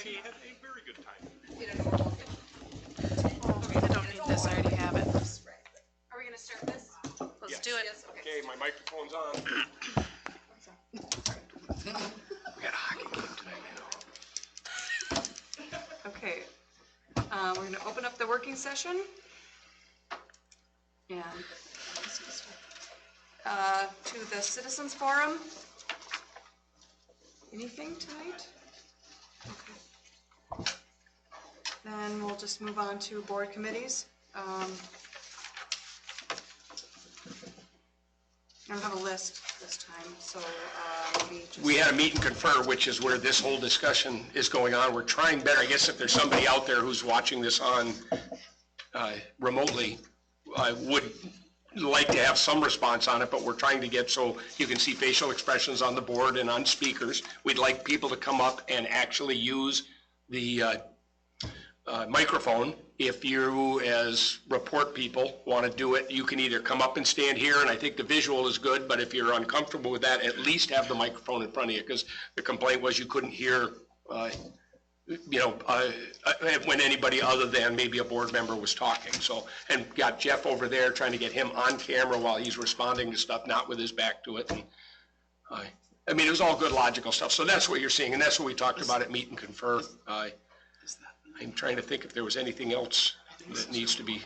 She had a very good time. I don't need this, I already have it. Are we gonna start this? Let's Yes. do it. Yes, okay. Okay, my microphone's on. We got a hockey game tonight, Okay, we're gonna open up the working session. And to the citizens forum. Anything tonight? Okay. Then we'll just move on to board committees. I don't have a list this time, so maybe just... We had a meet and confer, which is where this whole discussion is going on. We're trying better. I guess if there's somebody out there who's watching this on remotely, I would like to have some response on it, but we're trying to get so you can see facial expressions on the board and on speakers. We'd like people to come up and actually use the microphone. If you, as report people, want to do it, you can either come up and stand here, and I think the visual is good, but if you're uncomfortable with that, at least have the microphone in front of you, because the complaint was you couldn't hear, when anybody other than maybe a board member was talking. So, and got Jeff over there trying to get him on camera while he's responding to stuff, not with his back to it. And I mean, it was all good logical stuff. So that's what you're seeing, and that's what we talked about at Meet and Confer. I'm trying to think if there was anything else that needs to be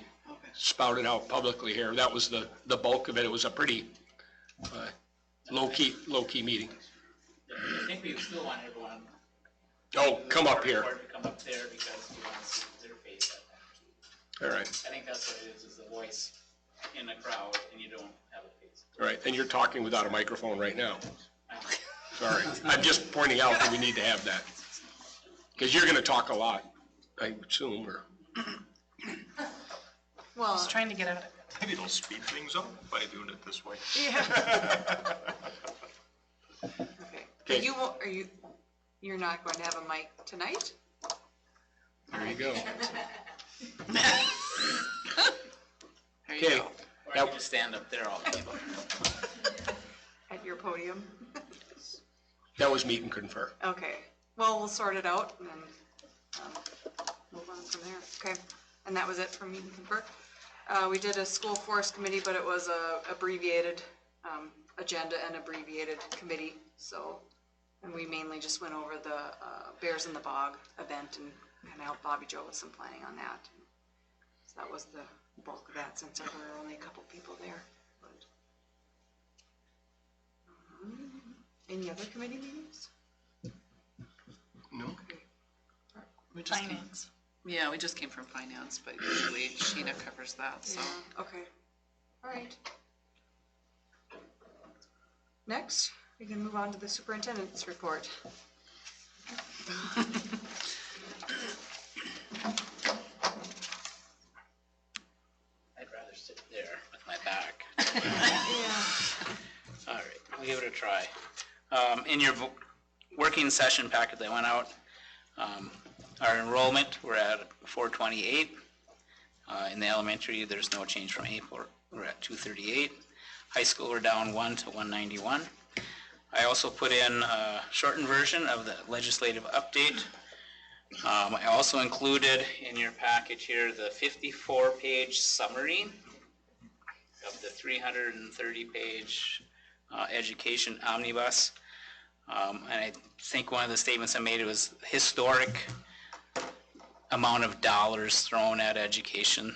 spouted out publicly here. That was the bulk of it. It was a pretty low-key meeting. I think we still want everyone. Oh, come up here. To come up there because we want to see their face. All right. I think that's what it is the voice in the crowd, and you don't have a face. All right, and you're talking without a microphone right now. Sorry. I'm just pointing out that we need to have that. Because you're going to talk a lot, I assume, or... Well, Just trying to get out of it. Maybe it'll speed things up by doing it this way. yeah. Okay. Okay. You won't, you're not going to have a mic tonight? There you go. There you Okay. go. Or you can just stand up there all the time. At your podium? That was Meet and Confer. Okay, well, we'll sort it out and then move on from there. Okay, and that was it for Meet and Confer. We did a school forest committee, but it was a abbreviated agenda and abbreviated committee. So, and we mainly just went over the Bears in the Bog event and kind of helped Bobby Joe with some planning on that. So that was the bulk of that, since there were only a couple people there. But, any other committee meetings? No? Okay. We just Finance. Yeah, we just came from finance, but usually Sheena covers that, so. Yeah, okay. All right. Next, we can move on to the superintendent's report. I'd rather sit there with my back. Yeah. All right, we'll give it a try. In your working session packet that went out, our enrollment, we're at 428. In the elementary, there's no change from April. We're at 238. High school, we're down 1 to 191. I also put in a shortened version of the legislative update. I also included in your package here the 54-page summary of the 330-page education omnibus. And I think one of the statements I made, it was historic amount of dollars thrown at education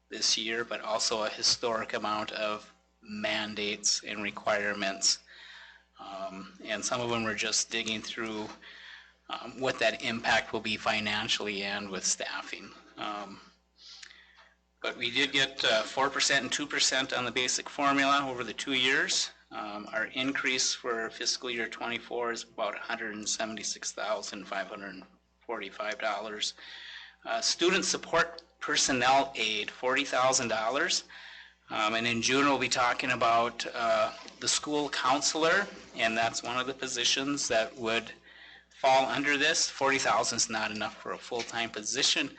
this year, but also a historic amount of mandates and requirements. And some of them were just digging through what that impact will be financially and with staffing. But we did get 4% and 2% on the basic formula over the 2 years. Our increase for fiscal year 24 is about $176,545. Student support personnel aid, $40,000. And in June, we'll be talking about the school counselor, and that's one of the positions that would fall under this. $40,000 is not enough for a full-time position,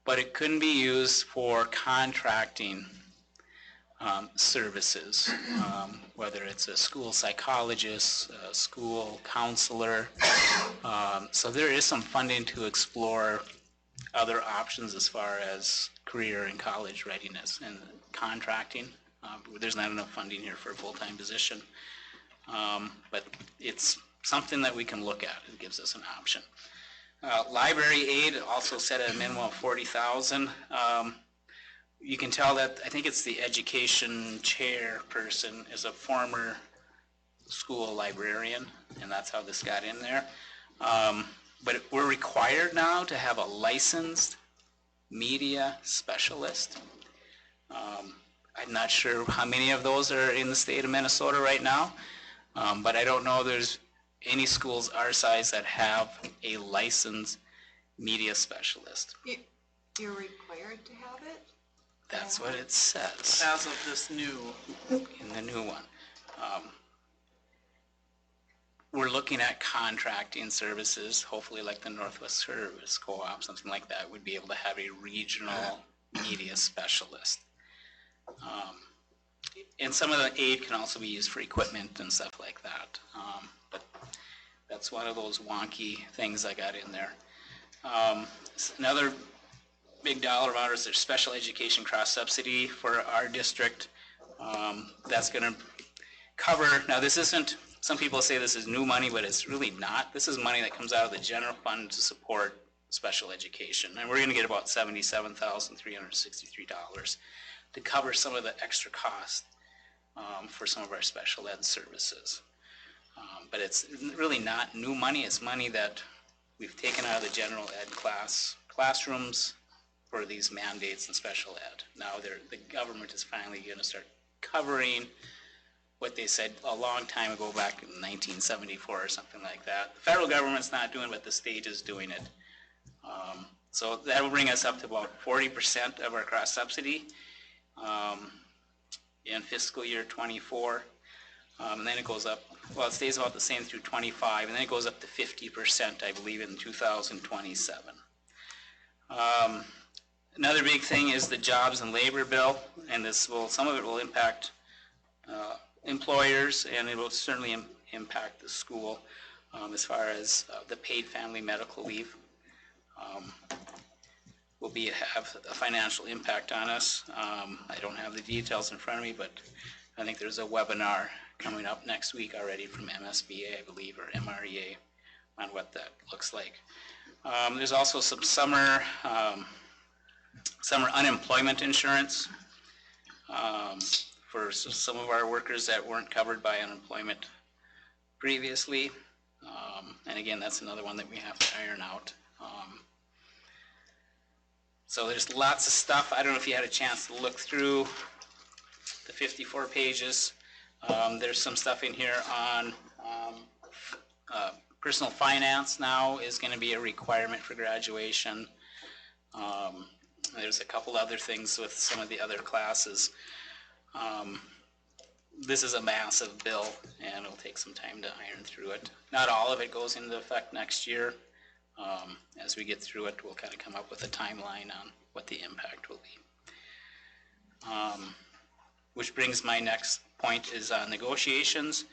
but it couldn't be used for contracting services, whether it's a school psychologist, a school counselor. So there is some funding to explore other options as far as career and college readiness and contracting. There's not enough funding here for a full-time position. But it's something that we can look at. It gives us an option. Library aid also set at a minimum of $40,000. You can tell that, I think it's the education chairperson is a former school librarian, and that's how this got in there. But we're required now to have a licensed media specialist. I'm not sure how many of those are in the state of Minnesota right now, but I don't know there's any schools our size that have a licensed media specialist. You're required to have it? That's what it says As of this new, in the new one. We're looking at contracting services, hopefully like the Northwest Service Co-op, something like that, would be able to have a regional media specialist. And some of the aid can also be used for equipment and stuff like that. But that's one of those wonky things I got in there. Another big dollar amount is their special education cross subsidy for our district. That's going to cover, now this isn't, some people say this is new money, but it's really not. This is money that comes out of the general fund to support special education. And we're going to get about $77,363 to cover some of the extra costs for some of our special ed services. But it's really not new money. It's money that we've taken out of the general ed classrooms for these mandates and special ed. Now the government is finally going to start covering what they said a long time ago, back in 1974 or something like that. The federal government's not doing what the state is doing it. So that will bring us up to about 40% of our cross subsidy in fiscal year 24. And then it goes up, well, it stays about the same through 25, and then it goes up to 50%, I believe, in 2027. Another big thing is the jobs and labor bill, and this will, some of it will impact employers, and it will certainly impact the school as far as the paid family medical leave will have a financial impact on us. I don't have the details in front of me, but I think there's a webinar coming up next week already from MSBA, I believe, or MREA, on what that looks like. There's also some summer unemployment insurance for some of our workers that weren't covered by unemployment previously. And again, that's another one that we have to iron out. So there's lots of stuff. I don't know if you had a chance to look through the 54 pages. There's some stuff in here on personal finance now is going to be a requirement for graduation. There's a couple other things with some of the other classes. This is a massive bill, and it'll take some time to iron through it. Not all of it goes into effect next year. As we get through it, we'll kind of come up with a timeline on what the impact will be. Which brings my next point is on negotiations.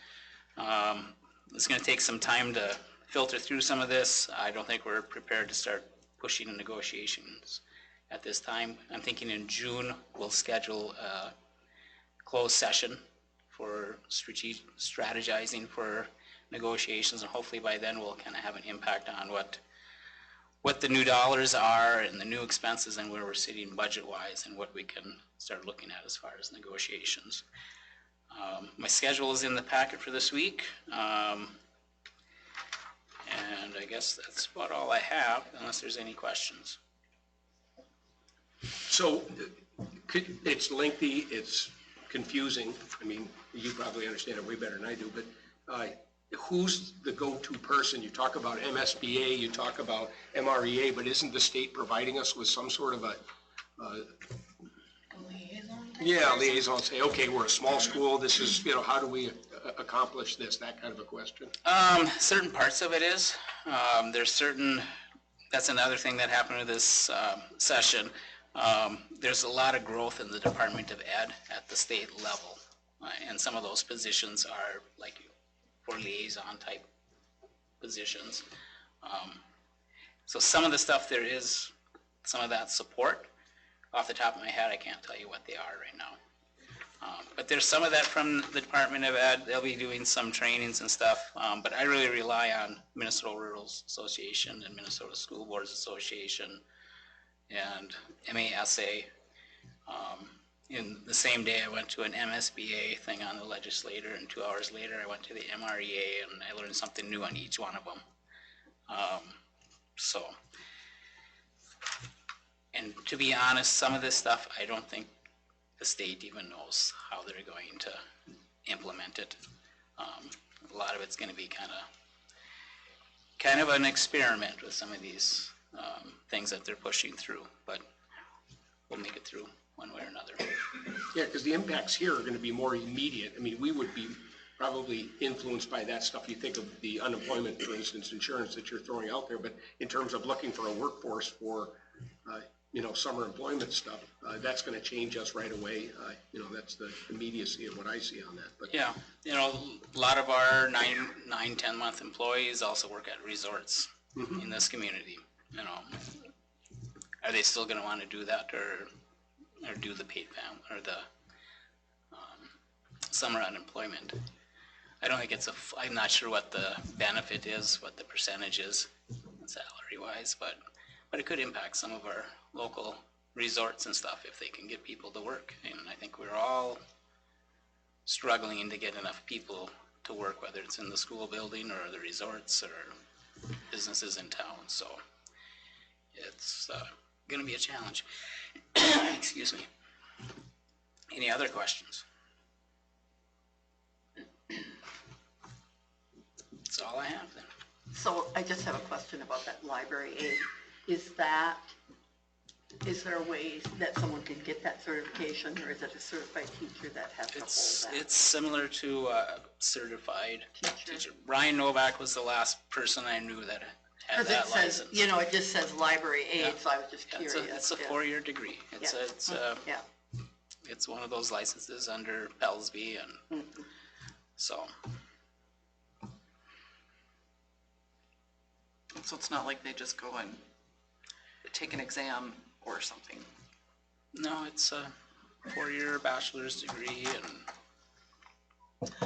It's going to take some time to filter through some of this. I don't think we're prepared to start pushing negotiations at this time. I'm thinking in June we'll schedule a closed session for strategizing for negotiations, and hopefully by then we'll kind of have an impact on what the new dollars are and the new expenses and where we're sitting budget-wise and what we can start looking at as far as negotiations. My schedule is in the packet for this week, and I guess that's about all I have, unless there's any questions. So it's lengthy, it's confusing. I mean, you probably understand it way better than I do, but who's the go-to person? You talk about MSBA, you talk about MREA, but isn't the state providing us with some sort of a liaison, say, okay, we're a small school, this is, how do we accomplish this, that kind of a question? Certain parts of it is. There's certain, that's another thing that happened with this session. There's a lot of growth in the Department of Ed at the state level. And some of those positions are like for liaison type positions. So some of the stuff there is some of that support. Off the top of my head, I can't tell you what they are right now. But there's some of that from the Department of Ed. They'll be doing some trainings and stuff. But I really rely on Minnesota Rural Association and Minnesota School Boards Association and MASA. In the same day, I went to an MSBA thing on the legislator, and 2 hours later, I went to the MREA, and I learned something new on each one of them. And to be honest, some of this stuff, I don't think the state even knows how they're going to implement it. A lot of it's going to be kind of an experiment with some of these things that they're pushing through, but we'll make it through one way or another. Yeah, because the impacts here are going to be more immediate. I mean, we would be probably influenced by that stuff. You think of the unemployment, for instance, insurance that you're throwing out there, but in terms of looking for a workforce for, summer employment stuff, that's going to change us right away. That's the immediacy of what I see on that. But Yeah, a lot of our 10-month employees also work at resorts in this community. Are they still going to want to do that or do the paid family or the summer unemployment? I don't think I'm not sure what the benefit is, what the percentage is salary-wise, but it could impact some of our local resorts and stuff if they can get people to work. And I think we're all struggling to get enough people to work, whether it's in the school building or the resorts or businesses in town. So it's going to be a challenge. Excuse me. Any other questions? That's all I have then. So I just have a question about that library aid. Is there a way that someone can get that certification, or is it a certified teacher that has to hold that? It's similar to a certified Teacher. teacher. Brian Novak was the last person I knew that had Because it that says, license. it just says library aid, Yeah. so I was just curious. It's a yeah. 4-year degree. Yeah. It's one of those licenses under Pelsby, and so. So it's not like they just go and take an exam or something. No, it's a 4-year bachelor's degree, and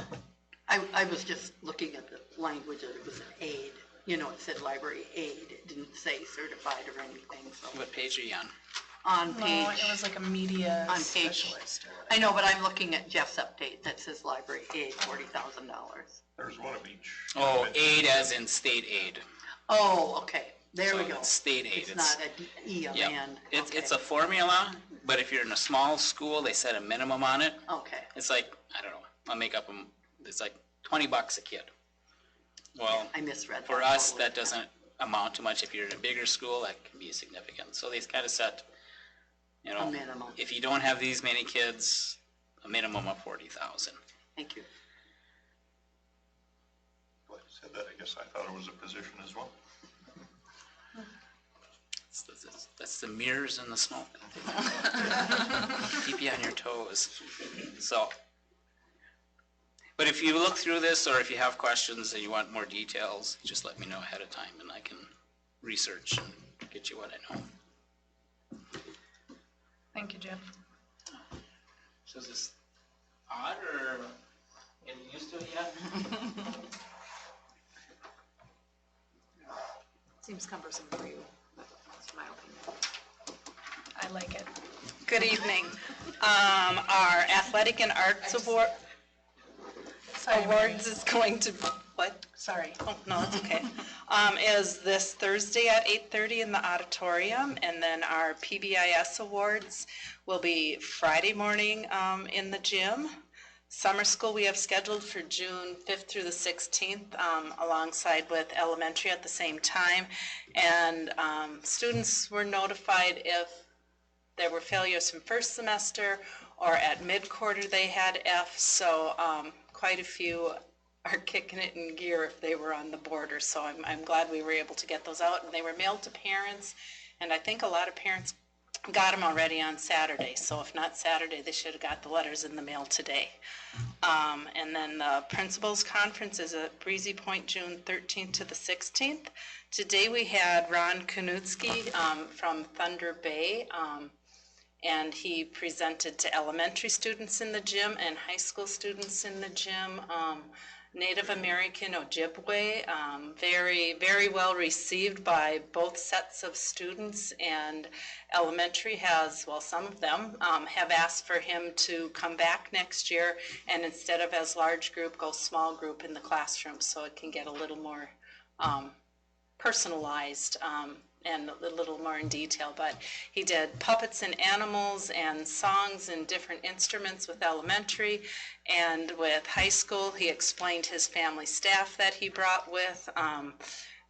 I was just looking at the language that it was an aid. It said library aid. It didn't say certified or anything, so. what page are you on? On No, page. it was like a media On page- specialist or whatever. I know, but I'm looking at Jeff's update that says library aid, $40,000. There's one of each. Oh, aid as in state aid. Oh, okay, there So we go. it's state aid. It's not a E on the Yep. end. It's a formula, but if you're in a small school, they set a minimum on it. Okay, It's like, I don't know, I'll make up it's like $20 a kid. Well, I misread that. for us, totally. that doesn't amount to much. If you're in a bigger school, that can be significant. So they kind of set, A minimum. if you don't have these many kids, a minimum of 40,000. Thank you. Like I said that, I guess I thought it was a position as well. That's the mirrors and the smoke. Keep you on your toes. So, but if you look through this, or if you have questions and you want more details, just let me know ahead of time, and I can research and get you what I know. Thank you, Jeff. So is this odd, or getting used to it yet? Seems cumbersome for you, but that's my opinion. I like it. Good evening. Our Athletic and Arts Award, Sorry, Mary. awards is going to, what? Sorry. Oh, no, it's okay. Is this Thursday at 8:30 in the auditorium, and then our PBIS awards will be Friday morning in the gym. Summer school we have scheduled for June 5th through the 16th, alongside with elementary at the same time. And students were notified if there were failures from first semester, or at mid-quarter they had F, so quite a few are kicking it in gear if they were on the border. So I'm glad we were able to get those out, and they were mailed to parents, and I think a lot of parents got them already on Saturday, so if not Saturday, they should have got the letters in the mail today. And then the principals conference is at Breezy Point, June 13th to the 16th. Today we had Ron Knutski from Thunder Bay, and he presented to elementary students in the gym and high school students in the gym. Native American Ojibwe, very, very well received by both sets of students, and elementary has, well, some of them have asked for him to come back next year and instead of as large group, go small group in the classroom so it can get a little more personalized and a little more in detail. But he did puppets and animals and songs and different instruments with elementary, and with high school he explained his family staff that he brought with,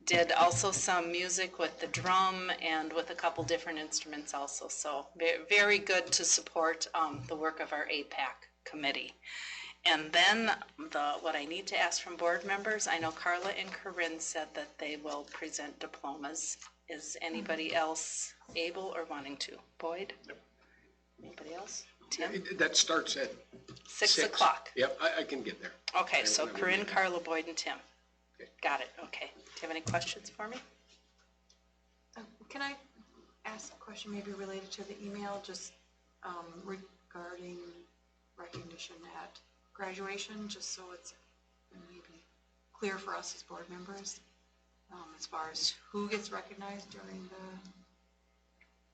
did also some music with the drum and with a couple different instruments also. So very good to support the work of our APAC committee. And then what I need to ask from board members, I know Carla and Corinne said that they will present diplomas. Is anybody else able or wanting to? Boyd? Anybody else? Tim? That starts at 6 o'clock. Yep, I can get there. Okay, so Corinne, Carla, Boyd, and Tim. Okay. Got it, okay. Do you have any questions for me? Can I ask a question maybe related to the email, just regarding recognition at graduation, just so it's maybe clear for us as board members, as far as who gets recognized during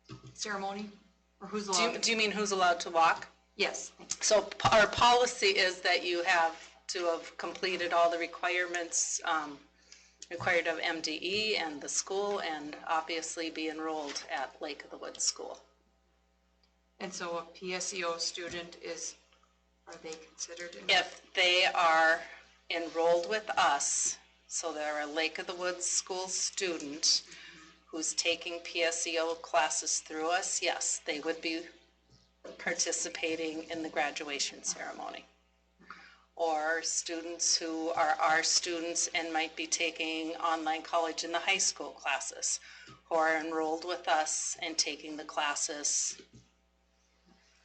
the ceremony, or who's allowed? Do you mean who's allowed to walk? Yes. So our policy is that you have to have completed all the requirements required of MDE and the school, and obviously be enrolled at Lake of the Woods School. And so a PSEO student are they considered? If they are enrolled with us, so they're a Lake of the Woods School student who's taking PSEO classes through us, yes, they would be participating in the graduation ceremony. Or students who are our students and might be taking online college in the high school classes, who are enrolled with us and taking the classes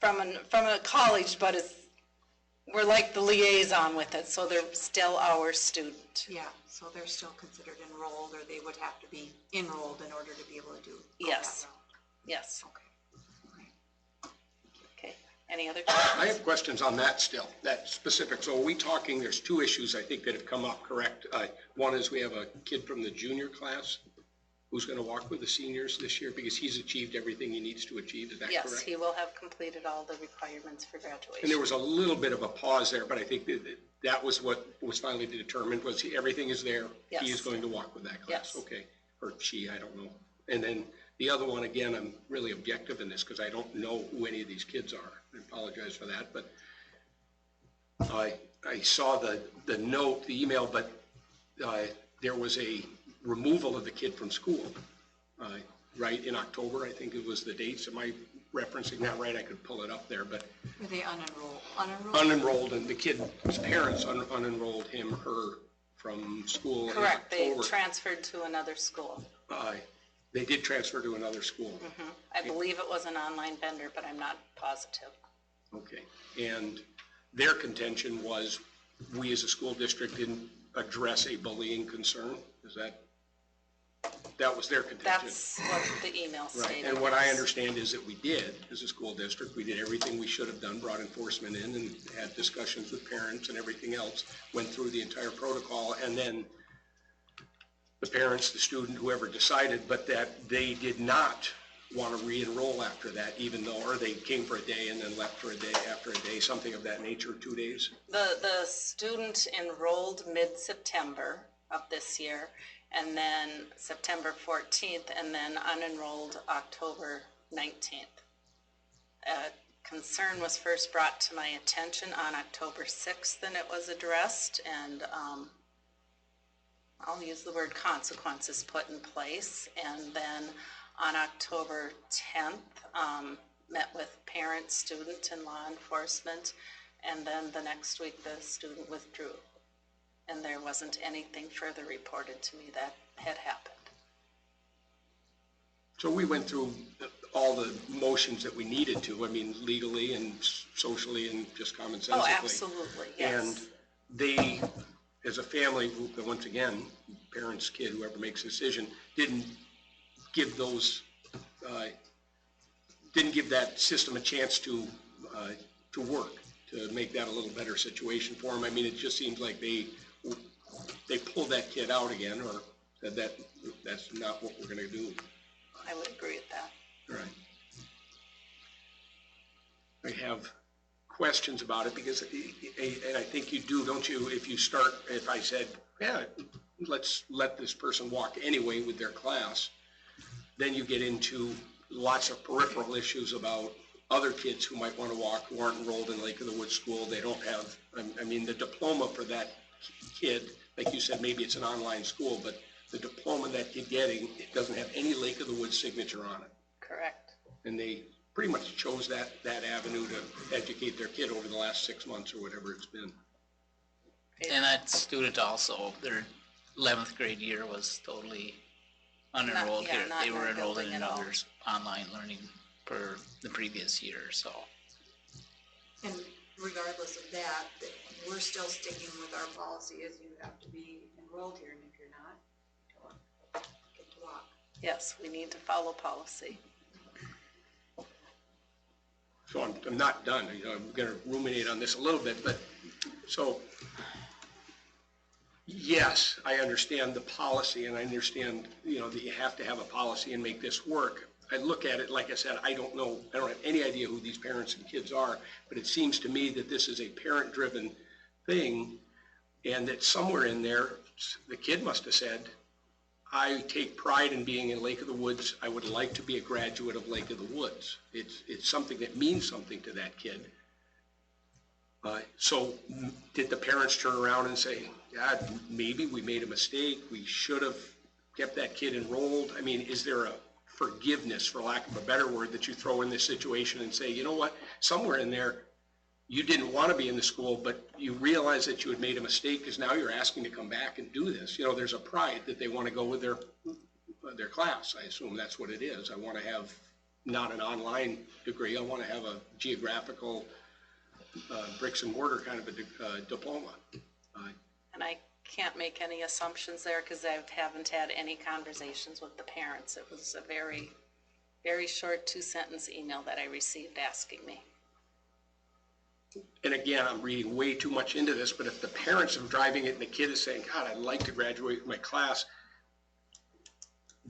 from a college, but we're like the liaison with it, so they're still our student. Yeah, so they're still considered enrolled, or they would have to be enrolled in order to be able to go Yes. that route. Yes. Okay. Okay. Any other questions? I have questions on that still, that specific. So are we talking, there's two issues I think that have come up, correct? One is we have a kid from the junior class who's going to walk with the seniors this year because he's achieved everything he needs to achieve, is that correct? Yes, he will have completed all the requirements for graduation. And there was a little bit of a pause there, but I think that was what was finally determined, was everything is there. Yes. He is going to walk with that class. Yes. Okay, or she, I don't know. And then the other one, again, I'm really objective in this because I don't know who any of these kids are. I apologize for that, but I saw the note, the email, but there was a removal of the kid from school, right, in October, I think it was the dates. Am I referencing that right? I could pull it up there, but Were they unenrolled? unenrolled, and the kid's parents unenrolled him or her from school in Correct, they October. transferred to another school. They did transfer to another school. I believe it was an online vendor, but I'm not positive. Okay, and their contention was we as a school district didn't address a bullying concern, is that was their contention? That's what the email Right, stated. and what I understand is that we did, as a school district, we did everything we should have done, brought enforcement in and had discussions with parents and everything else, went through the entire protocol, and then the parents, the student, whoever decided, but that they did not want to re-enroll after that, even though, or they came for a day and then left for a day after a day, something of that nature, 2 days? The student enrolled mid-September of this year, and then September 14th, and then unenrolled October 19th. Concern was first brought to my attention on October 6th, and it was addressed, and I'll use the word consequences put in place. And then on October 10th, met with parents, student, and law enforcement, and then the next week the student withdrew. And there wasn't anything further reported to me that had happened. So we went through all the motions that we needed to, I mean, legally and socially and just commonsensically. Oh, absolutely, And yes. they, as a family, once again, parents, kid, whoever makes the decision, didn't give that system a chance to work, to make that a little better situation for them. I mean, it just seems like they pulled that kid out again, or said that's not what we're gonna do. I would agree with that. Right. I have questions about it because, and I think you do, don't you, if I said, yeah, let's let this person walk anyway with their class, then you get into lots of peripheral issues about other kids who might want to walk, who aren't enrolled in Lake of the Woods School. They don't have, I mean, the diploma for that kid, like you said, maybe it's an online school, but the diploma that kid getting, it doesn't have any Lake of the Woods signature on it. Correct. And they pretty much chose that avenue to educate their kid over the last 6 months or whatever it's been. And that student also, their 11th grade year was totally unenrolled here. not They in were our enrolled in building at all. another online learning for the previous year, so. And regardless of that, we're still sticking with our policy is you have to be enrolled here, and if you're not, you don't get to walk. Yes, we need to follow policy. So I'm not done. You know, I'm going to ruminate on this a little bit, but so yes, I understand the policy, and I understand, you know, that you have to have a policy and make this work. I look at it, like I said, I don't know, I don't have any idea who these parents and kids are, but it seems to me that this is a parent-driven thing, and that somewhere in there, the kid must have said, I take pride in being in Lake of the Woods. I would like to be a graduate of Lake of the Woods. It's something that means something to that kid. So did the parents turn around and say, yeah, maybe we made a mistake. We should have kept that kid enrolled. I mean, is there a forgiveness, for lack of a better word, that you throw in this situation and say, you know what, somewhere in there, you didn't want to be in the school, but you realize that you had made a mistake because now you're asking to come back and do this. You know, there's a pride that they want to go with their class. I assume that's what it is. I want to have not an online degree. I want to have a geographical bricks and mortar kind of a diploma. And I can't make any assumptions there because I haven't had any conversations with the parents. It was a very, very short 2-sentence email that I received asking me. And again, I'm reading way too much into this, but if the parents are driving it and the kid is saying, God, I'd like to graduate my class,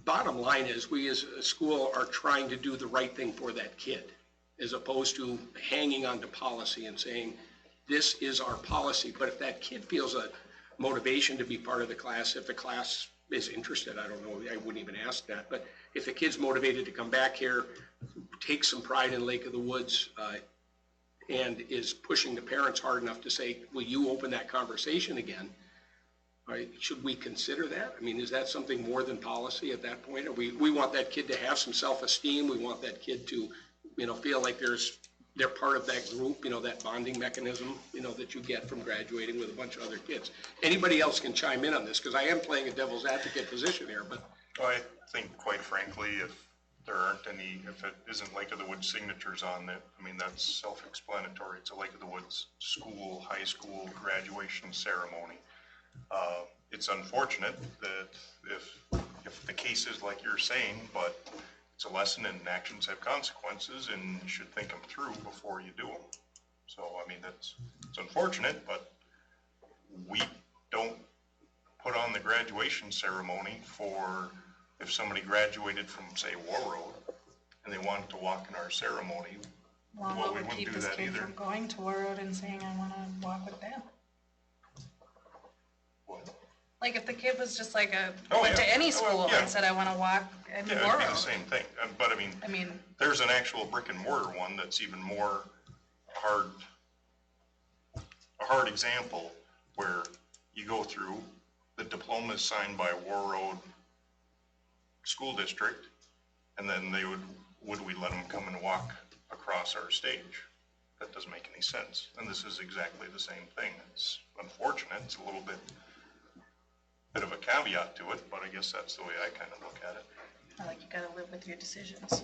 bottom line is we as a school are trying to do the right thing for that kid, as opposed to hanging on to policy and saying, this is our policy. But if that kid feels a motivation to be part of the class, if the class is interested, I don't know, I wouldn't even ask that, but if the kid's motivated to come back here, take some pride in Lake of the Woods, and is pushing the parents hard enough to say, will you open that conversation again? Right? Should we consider that? I mean, is that something more than policy at that point? Or we want that kid to have some self-esteem. We want that kid to, you know, feel like they're part of that group, you know, that bonding mechanism, you know, that you get from graduating with a bunch of other kids. Anybody else can chime in on this, because I am playing a devil's advocate position here, but. I think, quite frankly, if there aren't any, if it isn't Lake of the Woods signatures on it, I mean, that's self-explanatory. It's a Lake of the Woods school, high school graduation ceremony. It's unfortunate that if the case is like you're saying, but it's a lesson and actions have consequences and you should think them through before you do them. So, I mean, it's unfortunate, but we don't put on the graduation ceremony for if somebody graduated from, say, War Road and they wanted to walk in our ceremony. Well, Well, what we would wouldn't keep do this that kid either. from going to War Road and saying, I want to walk with them? What? Like if the kid was just like Oh, went yeah. to any Oh, school yeah. and said, I want to walk in Yeah, War it'd be Road. the same thing. But I I mean, there's an actual brick and mortar one that's even more a hard example where you go through, the diploma is signed by War Road School District, and then would we let them come and walk across our stage? That doesn't make any sense. And this is exactly the same thing. It's unfortunate. It's a little bit of a caveat to it, but I guess that's the way I kind of look at it. I like you got to live with your decisions.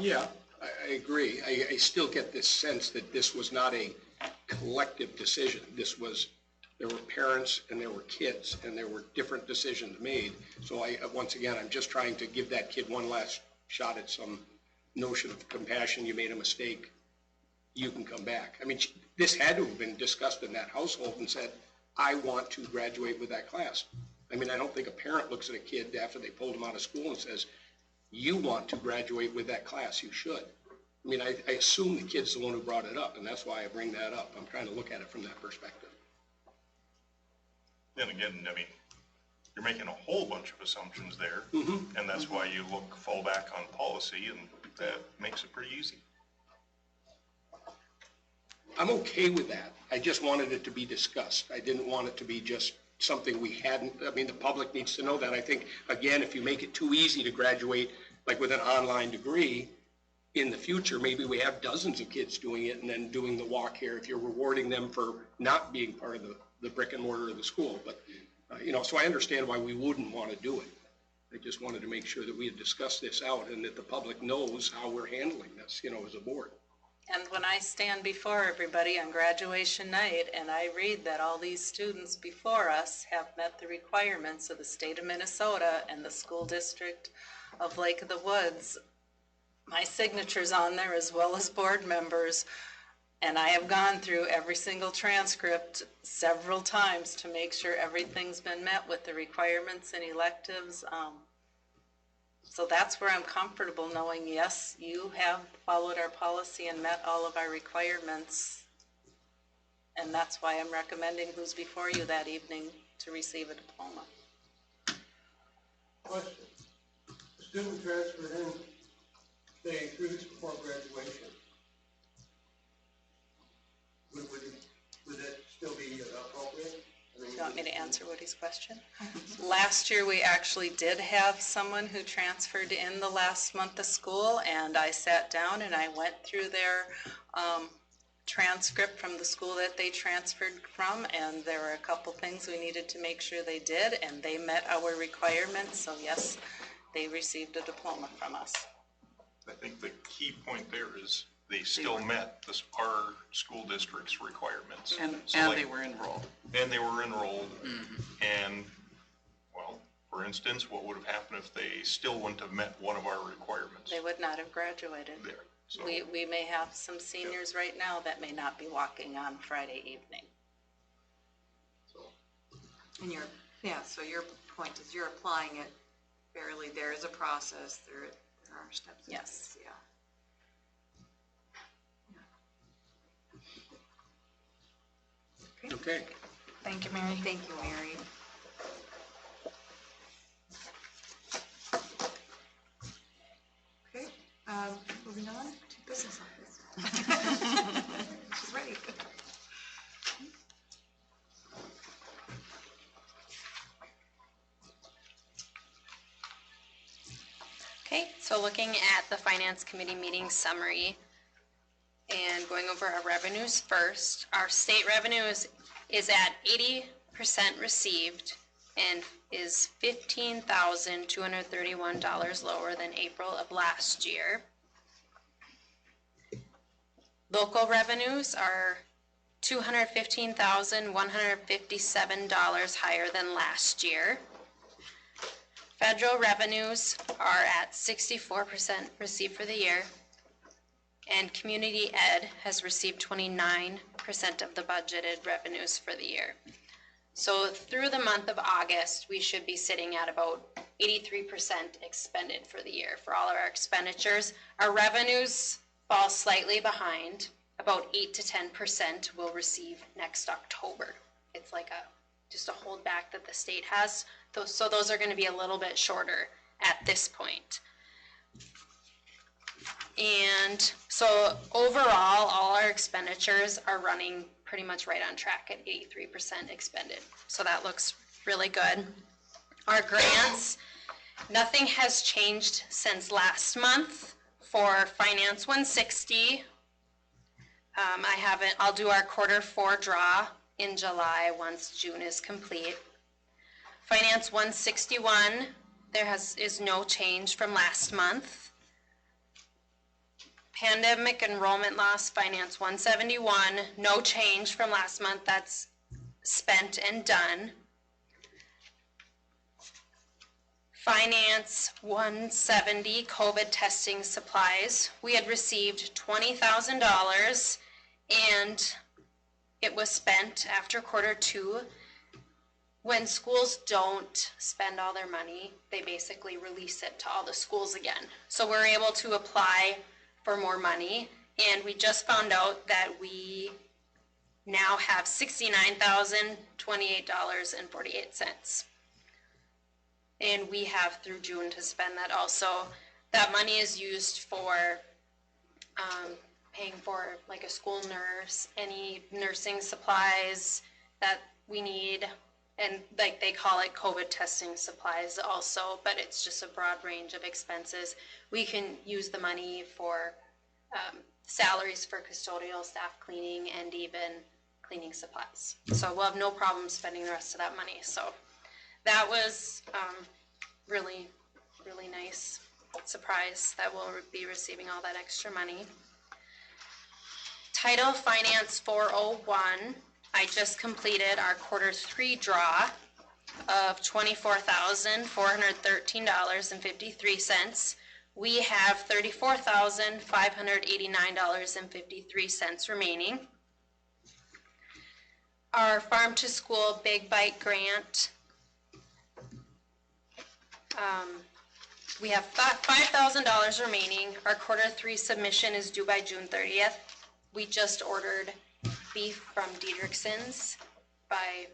Yeah, I agree. I still get this sense that this was not a collective decision. There were parents and there were kids and there were different decisions made. So once again, I'm just trying to give that kid one last shot at some notion of compassion. You made a mistake. You can come back. I mean, this had to have been discussed in that household and said, I want to graduate with that class. I mean, I don't think a parent looks at a kid after they pulled him out of school and says, you want to graduate with that class, you should. I mean, I assume the kid's the one who brought it up, and that's why I bring that up. I'm trying to look at it from that perspective. Then again, I mean, you're making a whole bunch of assumptions there, and that's why you fall back on policy, and that makes it pretty easy. I'm okay with that. I just wanted it to be discussed. I didn't want it to be just something we hadn't, I mean, the public needs to know that. I think, again, if you make it too easy to graduate, like with an online degree, in the future, maybe we have dozens of kids doing it and then doing the walk here if you're rewarding them for not being part of the brick and mortar of the school. But, so I understand why we wouldn't want to do it. I just wanted to make sure that we had discussed this out and that the public knows how we're handling this, as a board. And when I stand before everybody on graduation night and I read that all these students before us have met the requirements of the state of Minnesota and the school district of Lake of the Woods, my signature's on there as well as board members, and I have gone through every single transcript several times to make sure everything's been met with the requirements and electives. So that's where I'm comfortable knowing, yes, you have followed our policy and met all of our requirements. And that's why I'm recommending who's before you that evening to receive a diploma. Question. The student transferred in, say, 3 weeks before graduation. Would that still be appropriate? Do you want me to answer Woody's question? Last year, we actually did have someone who transferred in the last month of school, and I sat down and I went through their transcript from the school that they transferred from, and there were a couple things we needed to make sure they did, and they met our requirements, so yes, they received a diploma from us. I think the key point there is they still met our school district's requirements. And they were enrolled. And they were enrolled. And, well, for instance, what would have happened if they still wouldn't have met one of our requirements? They would not have graduated. There. So, We may have some seniors right now that may not be walking on Friday evening. And so your point is you're applying it fairly. There is a process. There are steps. Yes. Yeah. Okay. Thank you, Mary. Thank you, Mary. Okay, moving on to business office. She's ready. Okay, so looking at the Finance Committee meeting summary and going over our revenues first, our state revenue is at 80% received and is $15,231 lower than April of last year. Local revenues are $215,157 higher than last year. Federal revenues are at 64% received for the year, and community ed has received 29% of the budgeted revenues for the year. So through the month of August, we should be sitting at about 83% expended for the year for all of our expenditures. Our revenues fall slightly behind, about 8 to 10% we'll receive next October. It's like just a holdback that the state has. So those are going to be a little bit shorter at this point. And so overall, all our expenditures are running pretty much right on track at 83% expended. So that looks really good. Our grants, nothing has changed since last month. For Finance 160, I'll do our Q4 draw in July once June is complete. Finance 161, is no change from last month. Pandemic enrollment loss, finance 171, no change from last month, that's spent and done. Finance 170, COVID testing supplies. We had received $20,000 and it was spent after Q2. When schools don't spend all their money, they basically release it to all the schools again. So we're able to apply for more money, and we just found out that we now have $69,028.48. And we have through June to spend that also. That money is used for paying for like a school nurse, any nursing supplies that we need, and like they call it COVID testing supplies also, but it's just a broad range of expenses. We can use the money for salaries for custodial staff, cleaning, and even cleaning supplies. So we'll have no problem spending the rest of that money. So that was really, really nice surprise that we'll be receiving all that extra money. Title Finance 401, I just completed our Q3 draw of $24,413.53. We have $34,589.53 remaining. Our Farm to School Big Bite Grant, we have $5,000 remaining. Our Q3 submission is due by June 30th. We just ordered beef from Diedrichson's by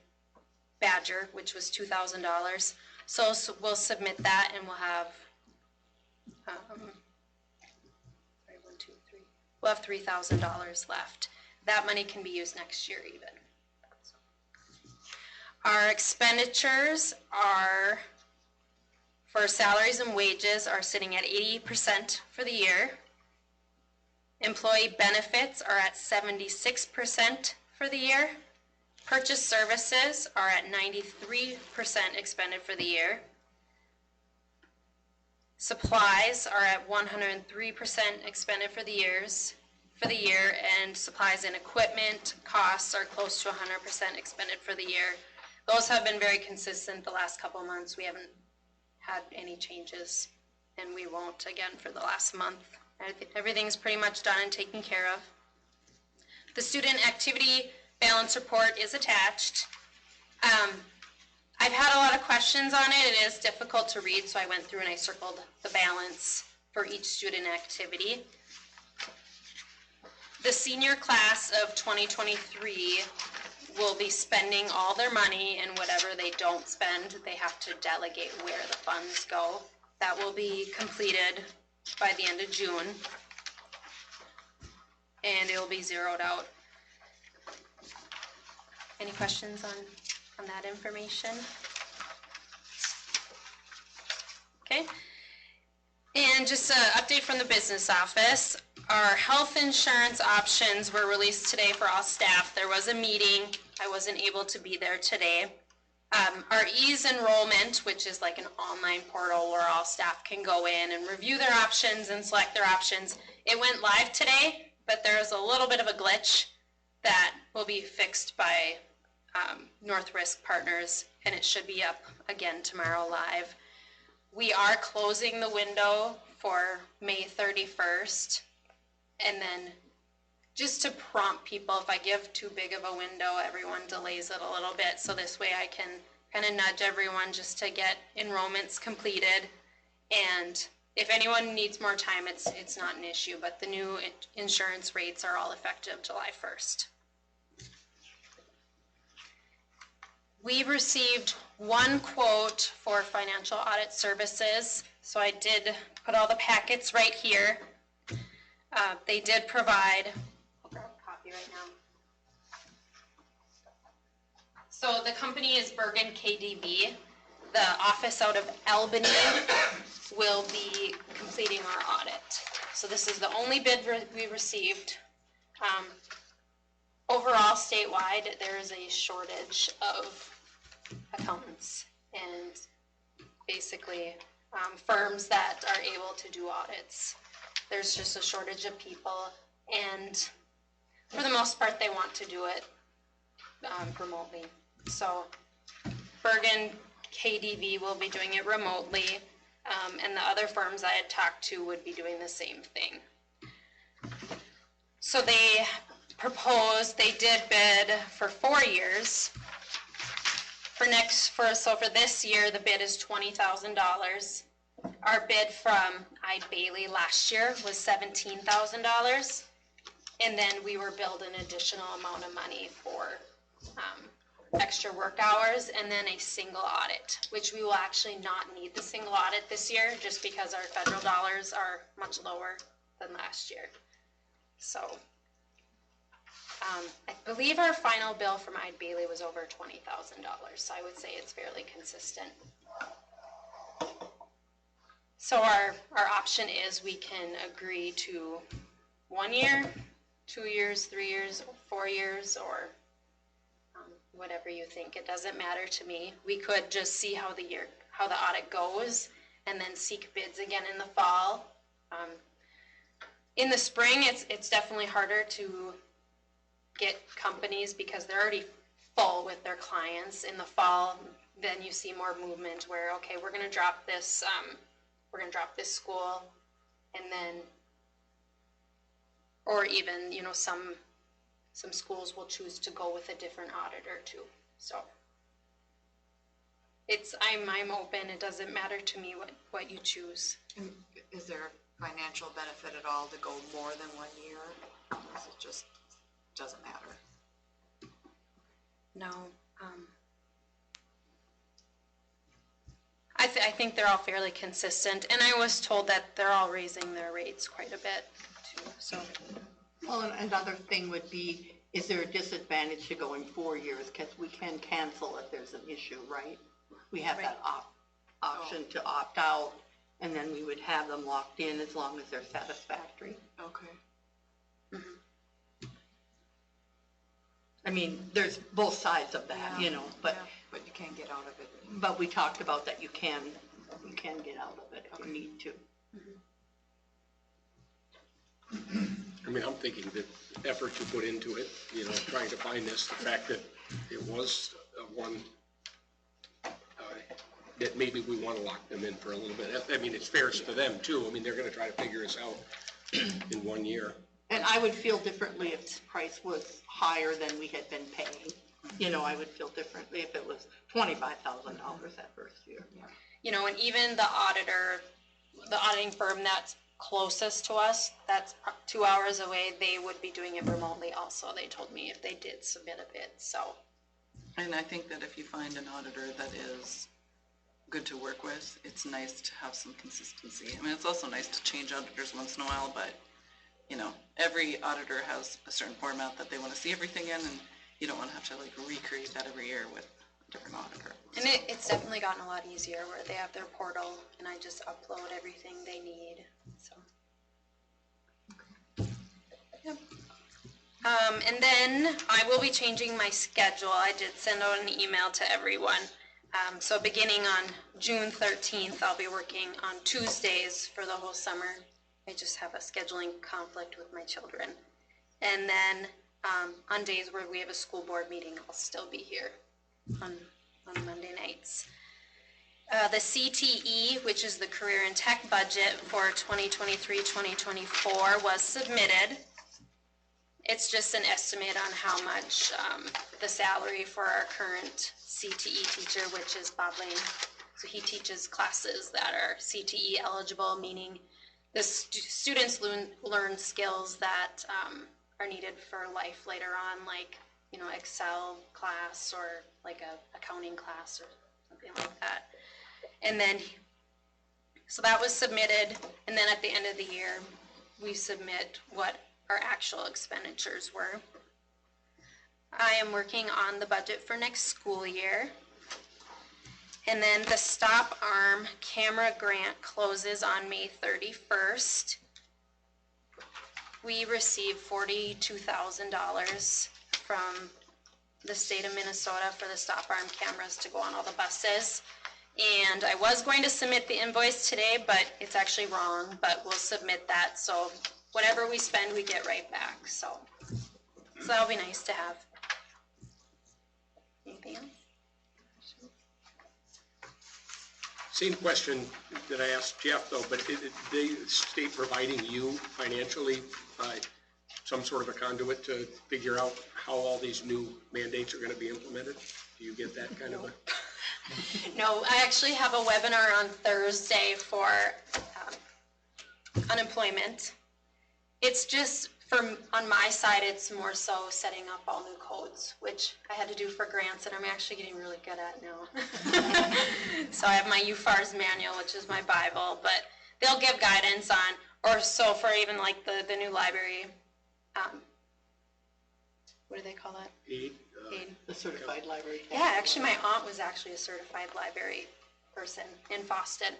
Badger, which was $2,000. So we'll submit that and we'll have, we'll have $3,000 left. That money can be used next year even. Our expenditures are, for salaries and wages, are sitting at 80% for the year. Employee benefits are at 76% for the year. Purchase services are at 93% expended for the year. Supplies are at 103% expended for the year, and supplies and equipment costs are close to 100% expended for the year. Those have been very consistent the last couple of months. We haven't had any changes, and we won't again for the last month. Everything's pretty much done and taken care of. The student activity balance report is attached. I've had a lot of questions on it. It is difficult to read, so I went through and I circled the balance for each student activity. The senior class of 2023 will be spending all their money, and whatever they don't spend, they have to delegate where the funds go. That will be completed by the end of June, and it will be zeroed out. Any questions on that information? Okay. And just an update from the business office. Our health insurance options were released today for all staff. There was a meeting. I wasn't able to be there today. Our ease enrollment, which is like an online portal where all staff can go in and review their options and select their options. It went live today, but there's a little bit of a glitch that will be fixed by North Risk Partners, and it should be up again tomorrow live. We are closing the window for May 31st, and then just to prompt people, if I give too big of a window, everyone delays it a little bit, so this way I can kind of nudge everyone just to get enrollments completed. And if anyone needs more time, it's not an issue, but the new insurance rates are all effective July 1st. We received one quote for financial audit services, so I did put all the packets right here. They did provide, I'll grab a copy right now. So the company is Bergen KDB. The office out of Albany will be completing our audit. So this is the only bid we received. Overall, statewide, there is a shortage of accountants and basically firms that are able to do audits. there's just a shortage of people, and for the most part, they want to do it remotely. So Bergen KDV will be doing it remotely, and the other firms I had talked to would be doing the same thing. So they they did bid for 4 years. For this year, the bid is $20,000. Our bid from Ide Bailey last year was $17,000. And then we were billed an additional amount of money for extra work hours and then a single audit, which we will actually not need the single audit this year just because our federal dollars are much lower than last year. So I believe our final bill from Ide Bailey was over $20,000, so I would say it's fairly consistent. So our option is we can agree to 1 year, 2 years, 3 years, 4 years, or whatever you think. It doesn't matter to me. We could just see how the audit goes and then seek bids again in the fall. In the spring, it's definitely harder to get companies because they're already full with their clients. In the fall, then you see more movement where, okay, we're going to drop this school, and then, or even, some schools will choose to go with a different auditor too. So I'm open. It doesn't matter to me what you choose. And is there a financial benefit at all to go more than 1 year? Or is it just doesn't matter? No. I think they're all fairly consistent, and I was told that they're all raising their rates quite a bit too. So. Well, and another thing would be, is there a disadvantage to going 4 years? Because we can cancel if there's an issue, right? We have that option to opt out, and then we would have them locked in as long as they're satisfactory. Okay. Mm-hmm. I mean, there's both sides of that, but But you can't get out of it. but we talked about that you can get out of it if you need to. I mean, I'm thinking the effort you put into it, trying to find this, the fact that it was one that maybe we want to lock them in for a little bit. I mean, it's fair to them too. I mean, they're going to try to figure this out in 1 year. And I would feel differently if the price was higher than we had been paying. I would feel differently if it was $25,000 that first year. And even the auditing firm that's closest to us, that's 2 hours away, they would be doing it remotely also. They told me if they did submit a bid, so. And I think that if you find an auditor that is good to work with, it's nice to have some consistency. I mean, it's also nice to change auditors once in a while, but, every auditor has a certain format that they want to see everything in, and you don't want to have to recreate that every year with a different auditor. And it's definitely gotten a lot easier where they have their portal and I just upload everything they need, so. Yep. And then I will be changing my schedule. I did send out an email to everyone. So beginning on June 13th, I'll be working on Tuesdays for the whole summer. I just have a scheduling conflict with my children. And then on days where we have a school board meeting, I'll still be here on Monday nights. The CTE, which is the Career and Tech budget for 2023-2024, was submitted. It's just an estimate on how much the salary for our current CTE teacher, which is Bob Lane. So he teaches classes that are CTE eligible, meaning the students learn skills that are needed for life later on, like, Excel class or like a accounting class or something like that. And then, so that was submitted, and then at the end of the year, we submit what our actual expenditures were. I am working on the budget for next school year. And then the Stop Arm camera grant closes on May 31st. We received $42,000 from the state of Minnesota for the Stop Arm cameras to go on all the buses. And I was going to submit the invoice today, but it's actually wrong, but we'll submit that, so whatever we spend, we get right back, so that'll be nice to have. Anything else? Same question that I asked Jeff though, but the state providing you financially some sort of a conduit to figure out how all these new mandates are going to be implemented? Do you get that kind of a? No, I actually have a webinar on Thursday for unemployment. It's just, on my side, it's more so setting up all new codes, which I had to do for grants, and I'm actually getting really good at now. So I have my UFARS manual, which is my Bible, but they'll give guidance on, or so for even like the new library, what do they call that? Aid. Aid. The certified library. Yeah, actually, my aunt was actually a certified library person in Boston,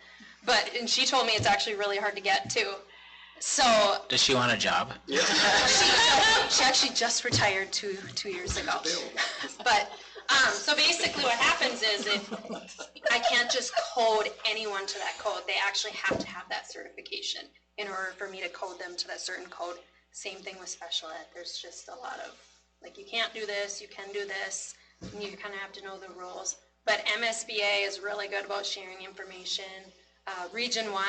and she told me it's actually really hard to get to. So Does she want a job? Yeah. she actually just retired two years ago. But so basically, what happens is if I can't just code anyone to that code, they actually have to have that certification in order for me to code them to that certain code. Same thing with special ed. There's just a lot of like, you can't do this, you can do this, and you kind of have to know the rules. But MSBA is really good about sharing information. Region 1,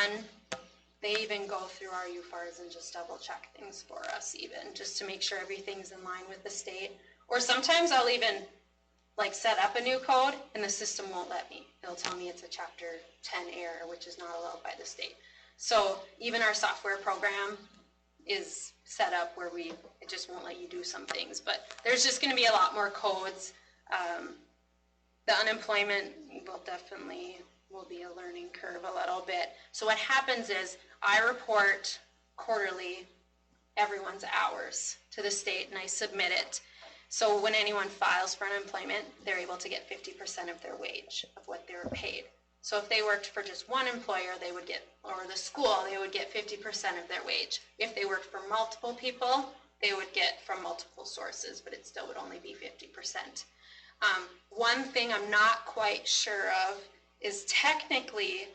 they even go through our UFARs and just double check things for us even, just to make sure everything's in line with the state. Or sometimes I'll even like set up a new code and the system won't let me. It'll tell me it's a chapter 10 error, which is not allowed by the state. So even our software program is set up where it just won't let you do some things, but there's just going to be a lot more codes. The unemployment will be a learning curve a little bit. So what happens is I report quarterly everyone's hours to the state and I submit it. So when anyone files for unemployment, they're able to get 50% of their wage of what they were paid. So if they worked for just one employer, they would get, or the school, they would get 50% of their wage. If they worked for multiple people, they would get from multiple sources, but it still would only be 50%. One thing I'm not quite sure of is technically,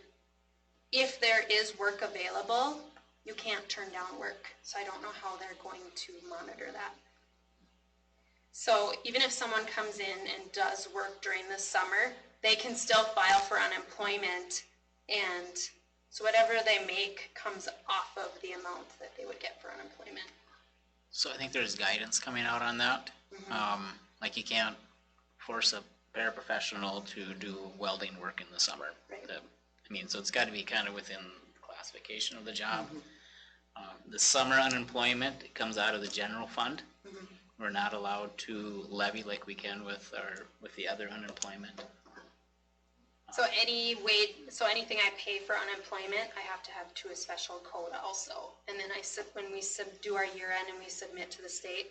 if there is work available, you can't turn down work. So I don't know how they're going to monitor that. So even if someone comes in and does work during the summer, they can still file for unemployment, and so whatever they make comes off of the amount that they would get for unemployment. So I think there's guidance coming out on that. Like you can't force a paraprofessional to do welding work in the summer. Right. So it's got to be kind of within the classification of the job. The summer unemployment, it comes out of the general fund. We're not allowed to levy like we can with the other unemployment. So anything I pay for unemployment, I have to have to a special code also. And then when we do our year end and we submit to the state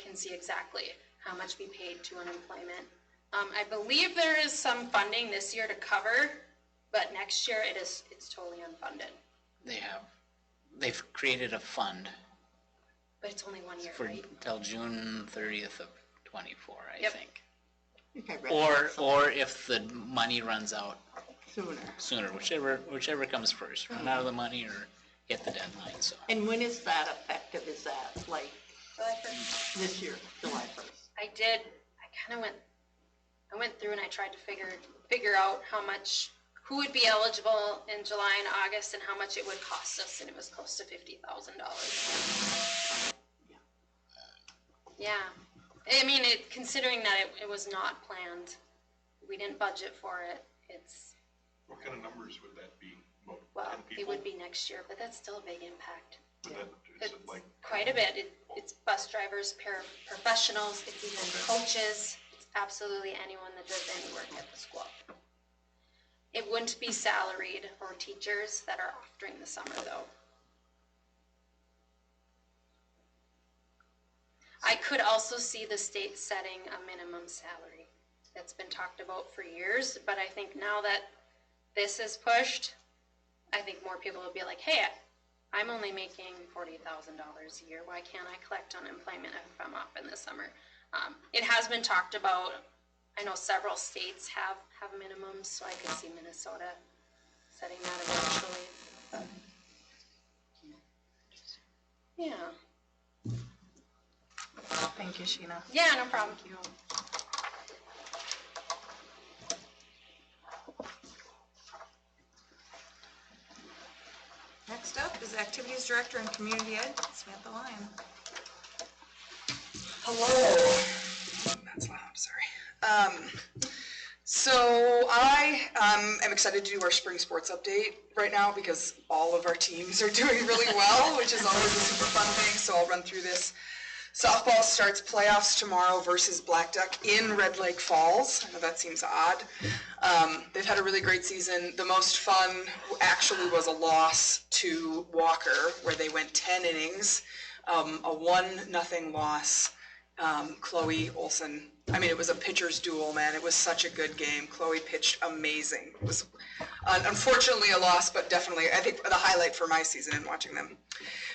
can see exactly how much we paid to unemployment. I believe there is some funding this year to cover, but next year it's totally unfunded. They've created a fund. But it's only 1 year, right? Till June 30th of 24, I think. Or if the money runs out sooner, whichever comes first, run out of the money or hit the deadline. So. And when is that effective? Is that like July 1st? This year, July 1st? I went through and I tried to figure out who would be eligible in July and August and how much it would cost us, and it was close to $50,000. Yeah. I mean, considering that it was not planned, we didn't budget for it, What kind of numbers would that be? About well, 10 people? it would be next year, but that's still a big impact. Is it like Quite a bit. It's bus drivers, paraprofessionals, it's even coaches. It's absolutely anyone that does any work at the school. It wouldn't be salaried or teachers that are off during the summer, though. I could also see the state setting a minimum salary. That's been talked about for years, but I think now that this is pushed, I think more people will be like, hey, I'm only making $40,000 a year. Why can't I collect unemployment if I'm off in the summer? It has been talked about. I know several states have minimums, so I could see Minnesota setting that eventually. Yeah. Thank you, Sheena. Yeah, no problem. Next up is Activities Director and Community Ed, Samantha Lyon. Hello. That's loud, sorry. So I am excited to do our spring sports update right now because all of our teams are doing really well, which is always a super fun thing, so I'll run through this. Softball starts playoffs tomorrow versus Black Duck in Red Lake Falls. I know that seems odd. They've had a really great season. The most fun actually was a loss to Walker where they went 10 innings, a 1-0 loss. Chloe Olson, I mean, it was a pitcher's duel, man. It was such a good game. Chloe pitched amazing. It was unfortunately a loss, but definitely, I think, the highlight for my season in watching them.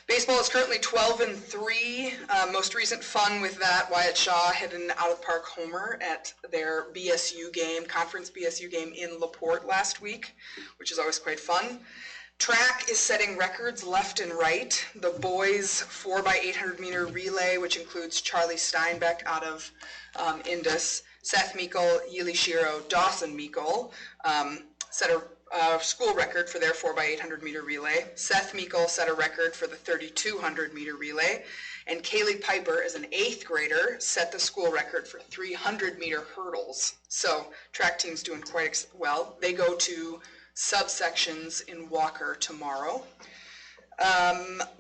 Baseball is currently 12-3. Most recent fun with that, Wyatt Shaw hit an out-of-park homer at their BSU game, conference BSU game in LaPorte last week, which is always quite fun. Track is setting records left and right. The boys 4x800 meter relay, which includes Charlie Steinbeck out of Indus, Seth Meikle, Yili Shiro, Dawson Meikle, set a school record for their 4x800 meter relay. Seth Meikle set a record for the 3,200 meter relay. And Kaylee Piper, as an 8th grader, set the school record for 300 meter hurdles. So track team's doing quite well. They go to subsections in Walker tomorrow.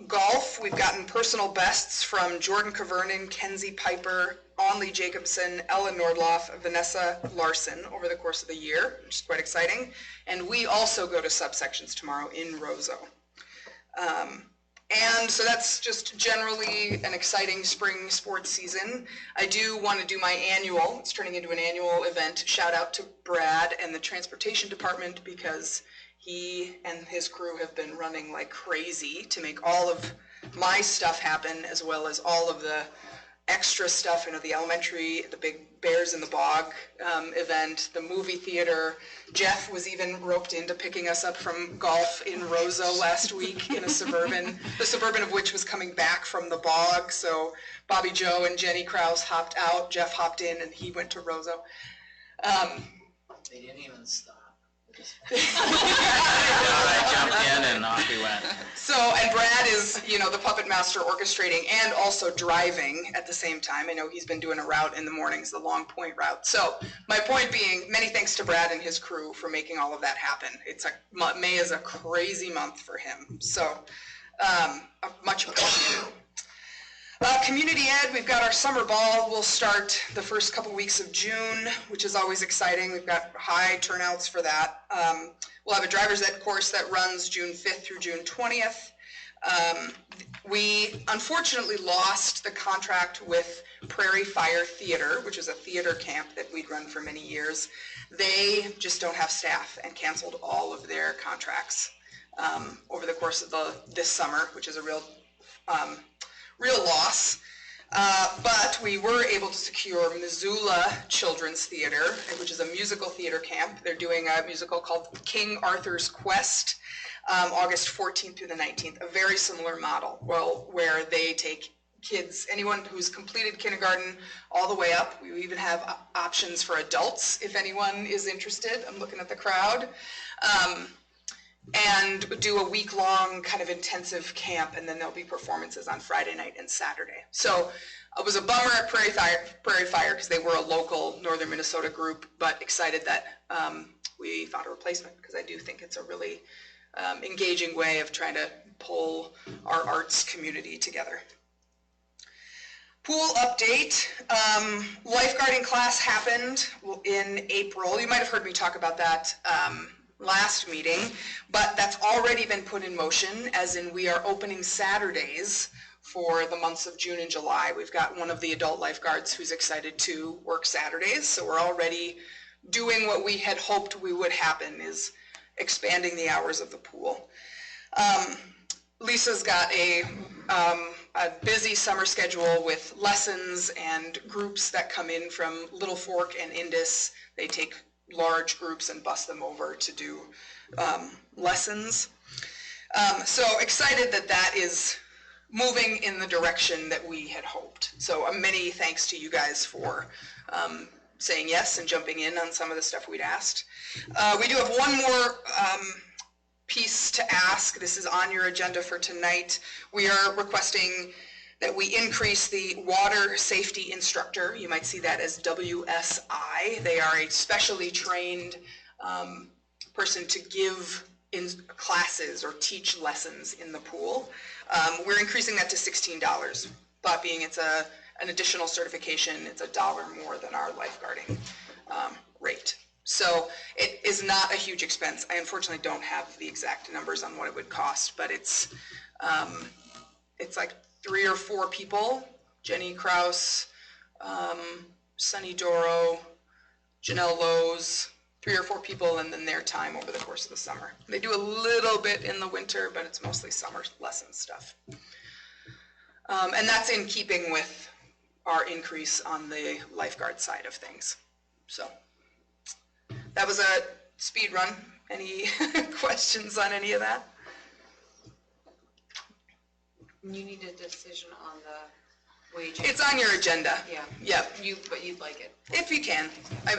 Golf, we've gotten personal bests from Jordan Cavernan, Kenzie Piper, Onley Jacobson, Ella Nordloff, Vanessa Larson over the course of the year, which is quite exciting. And we also go to subsections tomorrow in Roseau. And so that's just generally an exciting spring sports season. I do want to do my annual, it's turning into an annual event, shout out to Brad and the transportation department because he and his crew have been running like crazy to make all of my stuff happen as well as all of the extra stuff, the elementary, the Big Bears in the Bog event, the movie theater. Jeff was even roped into picking us up from golf in Roseau last week in a Suburban, the Suburban of which was coming back from the bog. So Bobby Joe and Jenny Krause hopped out, Jeff hopped in, and he went to Roseau. They didn't even stop. I jumped in and off we went. So, and Brad is, the puppet master orchestrating and also driving at the same time. I know he's been doing a route in the mornings, the Long Point route. So my point being, many thanks to Brad and his crew for making all of that happen. May is a crazy month for him. So much appreciated. Community Ed, we've got our summer ball. We'll start the first couple weeks of June, which is always exciting. We've got high turnouts for that. We'll have a driver's ed course that runs June 5th through June 20th. We unfortunately lost the contract with Prairie Fire Theater, which is a theater camp that we'd run for many years. They just don't have staff and canceled all of their contracts over the course of this summer, which is a real loss. But we were able to secure Missoula Children's Theater, which is a musical theater camp. They're doing a musical called King Arthur's Quest, August 14th through the 19th, a very similar model, where they take kids, anyone who's completed kindergarten all the way up. We even have options for adults if anyone is interested. I'm looking at the crowd. And do a week-long kind of intensive camp, and then there'll be performances on Friday night and Saturday. So it was a bummer at Prairie Fire because they were a local northern Minnesota group, but excited that we found a replacement because I do think it's a really engaging way of trying to pull our arts community together. Pool update. Lifeguarding class happened in April. You might have heard me talk about that last meeting, but that's already been put in motion, as in we are opening Saturdays for the months of June and July. We've got one of the adult lifeguards who's excited to work Saturdays, so we're already doing what we had hoped we would happen, is expanding the hours of the pool. Lisa's got a a busy summer schedule with lessons and groups that come in from Little Fork and Indus. They take large groups and bus them over to do lessons. So excited that that is moving in the direction that we had hoped. So many thanks to you guys for saying yes and jumping in on some of the stuff we'd asked. We do have one more piece to ask. This is on your agenda for tonight. We are requesting that we increase the water safety instructor. You might see that as WSI. They are a specially trained person to give in classes or teach lessons in the pool. We're increasing that to $16. Thought being it's an additional certification, it's $1 more than our lifeguarding rate. So it is not a huge expense. I unfortunately don't have the exact numbers on what it would cost, but it's like 3 or 4 people: Jenny Kraus, Sunny Doro, Janelle Lowe's, 3 or 4 people, and then their time over the course of the summer. They do a little bit in the winter, but it's mostly summer lesson stuff. And that's in keeping with our increase on the lifeguard side of things. So that was a speed run. Any questions on any of that? You need a decision on the wage. It's on your agenda. Yeah. Yep. But you'd like it. If you can,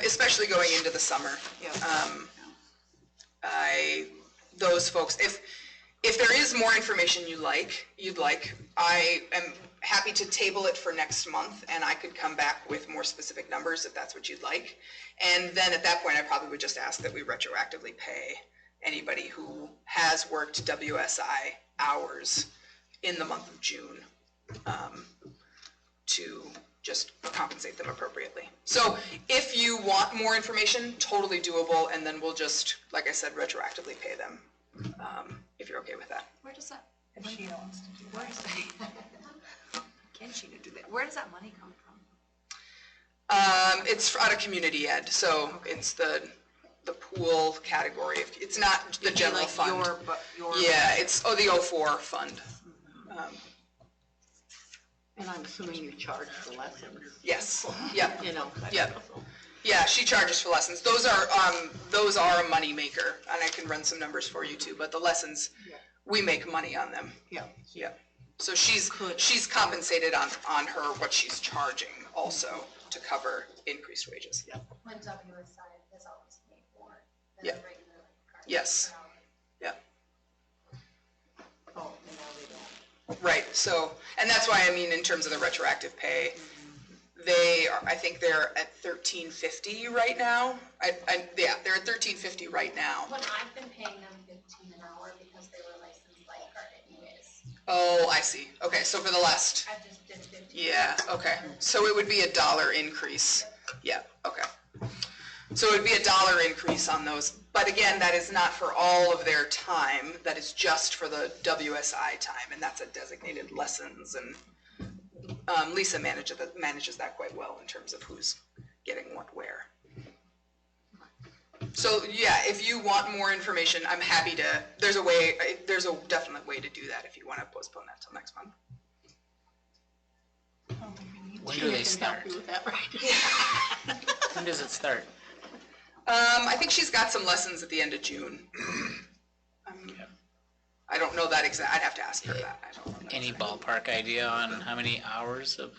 especially going into the summer. Yeah. Those folks, if there is more information you'd like, I am happy to table it for next month, and I could come back with more specific numbers if that's what you'd like. And then at that point, I probably would just ask that we retroactively pay anybody who has worked WSI hours in the month of June to just compensate them appropriately. So if you want more information, totally doable, and then we'll just, like I said, retroactively pay them, if you're okay with that. Where does that? If she wants to do Where does that? Can she do that? Where does that money come from? It's out of community ed, so it's the pool category. It's not the general like fund. Your Yeah, it's the 04 fund. And I'm assuming you charge for lessons, Yes, yeah, you know. yeah. Yeah, she charges for lessons. Those are a money maker, and I can run some numbers for you too, but the lessons, we make money on them. Yeah. Yeah. So she's compensated on her, what she's charging also to cover increased wages. Yeah. When WSI is always paid for than Yeah. regular card. Yes. Yeah. Oh, and now they don't. Right, so, and that's why, I mean, in terms of the retroactive pay, they are, I think they're at $13.50 right now. Yeah, they're at $13.50 right now. When I've been paying them $15 an hour because they were licensed lifeguard anyways. Oh, I see. Okay, so for the last, I just did 15. yeah, okay. So it would be $1 increase. Yeah, okay. So it would be $1 increase on those. But again, that is not for all of their time. That is just for the WSI time, and that's a designated lessons. And Lisa manages that quite well in terms of who's getting what where. So yeah, if you want more information, I'm happy to, there's a definite way to do that if you want to postpone that till next month. When do they start? With that, right? When does it start? I think she's got some lessons at the end of June. I don't know that exact, I'd have to ask her that. I don't know that Any exact. ballpark idea on how many hours of?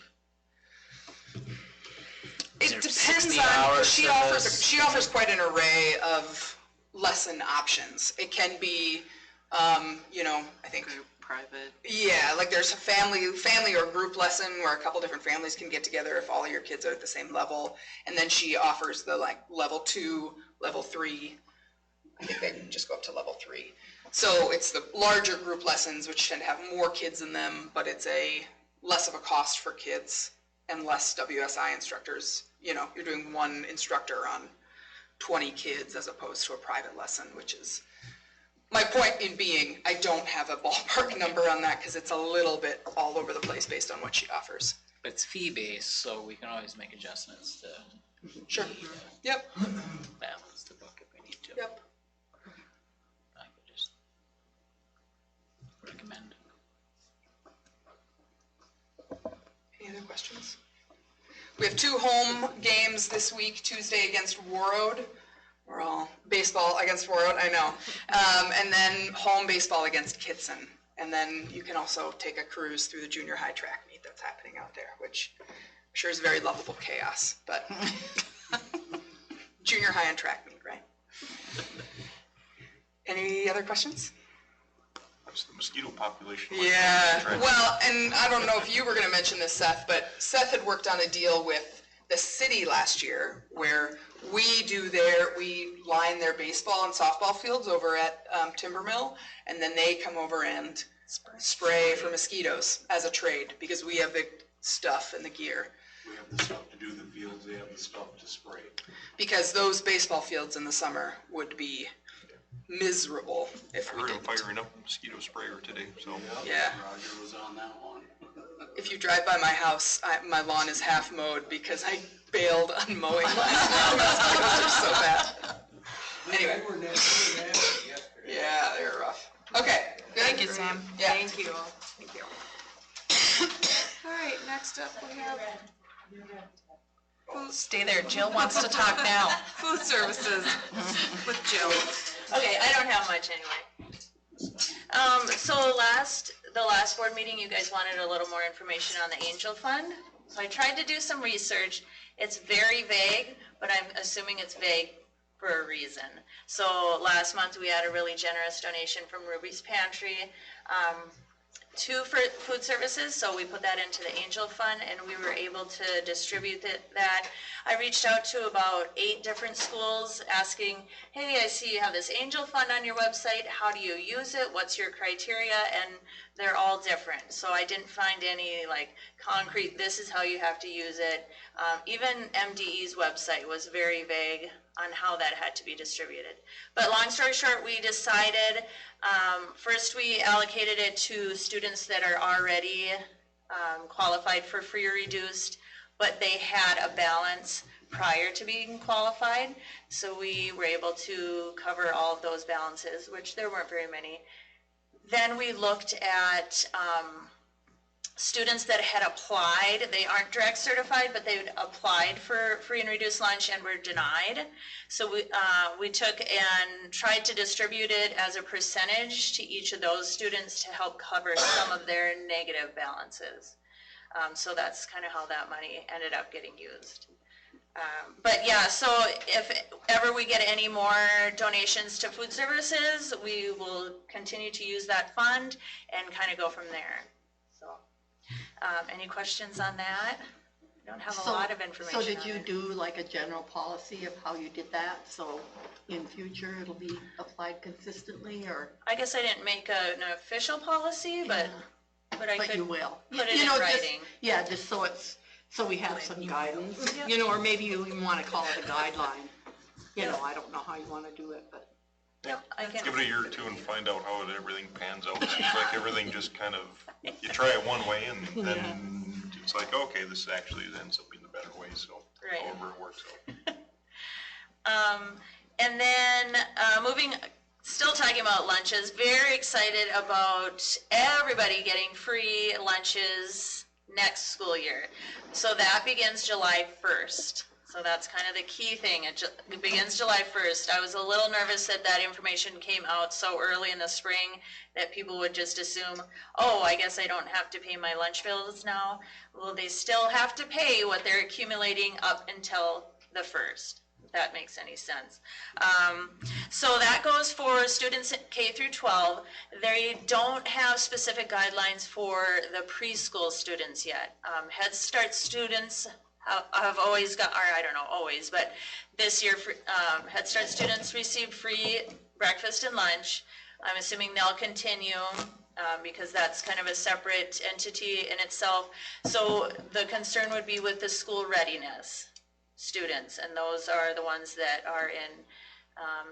Is It there depends 60 on, hours she of offers, this? she offers quite an array of lesson options. It can be, I think, Private. yeah, like there's a family or group lesson where a couple different families can get together if all of your kids are at the same level. And then she offers the level 2, level 3. I think they can just go up to level 3. So it's the larger group lessons, which tend to have more kids in them, but it's less of a cost for kids and less WSI instructors. You're doing one instructor on 20 kids as opposed to a private lesson, which is, my point in being, I don't have a ballpark number on that because it's a little bit all over the place based on what she offers. But it's fee-based, so we can always make adjustments to Sure. Yep. balance the book if we need to. Yep. I could just recommend. questions? We have 2 home games this week, Tuesday against Warroad. We're all baseball against Warroad, I know. And then home baseball against Kitson. And then you can also take a cruise through the junior high track meet that's happening out there, which I'm sure is very lovable chaos, but junior high and track meet, right? Any other questions? That's the mosquito population. Yeah, well, and I don't know if you were gonna mention this, Seth, but Seth had worked on a deal with the city last year where we line their baseball and softball fields over at Timber Mill, and then they come over and spray for mosquitoes as a trade, because we have the stuff and the gear. We have the stuff to do the fields, they have the stuff to spray. Because those baseball fields in the summer would be miserable if I we heard him didn't. firing up a mosquito sprayer today, so. Yeah. Roger was on that one. If you drive by my house, my lawn is half mowed because I bailed on mowing last night. Mosquitoes are so bad. Anyway. They were nasty yesterday. Yeah, they were rough. Okay. Good. Thank you, Sam. Yeah. Thank you. Thank you. All right, next up we have Stay there, Jill wants to talk now. food services with Jill. Okay, I don't have much anyway. So the last board meeting, you guys wanted a little more information on the Angel Fund. So I tried to do some research. It's very vague, but I'm assuming it's vague for a reason. So last month we had a really generous donation from Ruby's Pantry to food services, so we put that into the Angel Fund, and we were able to distribute that. I reached out to about 8 different schools asking, hey, I see you have this Angel Fund on your website, how do you use it, what's your criteria, and they're all different. So I didn't find any like concrete, this is how you have to use it. Even MDE's website was very vague on how that had to be distributed. But long story short, we decided, first we allocated it to students that are already qualified for free or reduced, but they had a balance prior to being qualified. So we were able to cover all of those balances, which there weren't very many. Then we looked at students that had applied. They aren't direct certified, but they applied for free and reduced lunch and were denied. So we took and tried to distribute it as a percentage to each of those students to help cover some of their negative balances. So that's kind of how that money ended up getting used. But yeah, so if ever we get any more donations to food services, we will continue to use that fund and kind of go from there. So, any questions on that? I don't have a lot of information. So did you on it. do like a general policy of how you did that? So in future it'll be applied consistently, or? I guess I didn't make an official policy, but I But could you will. put it You in know, just- writing. Yeah, just so we have some guidance, you know, or maybe you even want to call it a guideline. You know, I don't know how you want to do it, but. Yep, I can. Give it a year or two and find out how everything pans out. It seems like everything just kind of, you try it one way and then it's like, okay, this actually ends up being the better way, so Right. however it works out. And then still talking about lunches, very excited about everybody getting free lunches next school year. So that begins July 1st. So that's kind of the key thing. It begins July 1st. I was a little nervous that information came out so early in the spring that people would just assume, oh, I guess I don't have to pay my lunch bills now. Well, they still have to pay what they're accumulating up until the 1st. If that makes any sense. So that goes for students K through 12. They don't have specific guidelines for the preschool students yet. Head Start students have always got, or I don't know always, but this year Head Start students received free breakfast and lunch. I'm assuming they'll continue because that's kind of a separate entity in itself. So the concern would be with the school readiness students, and those are the ones that are in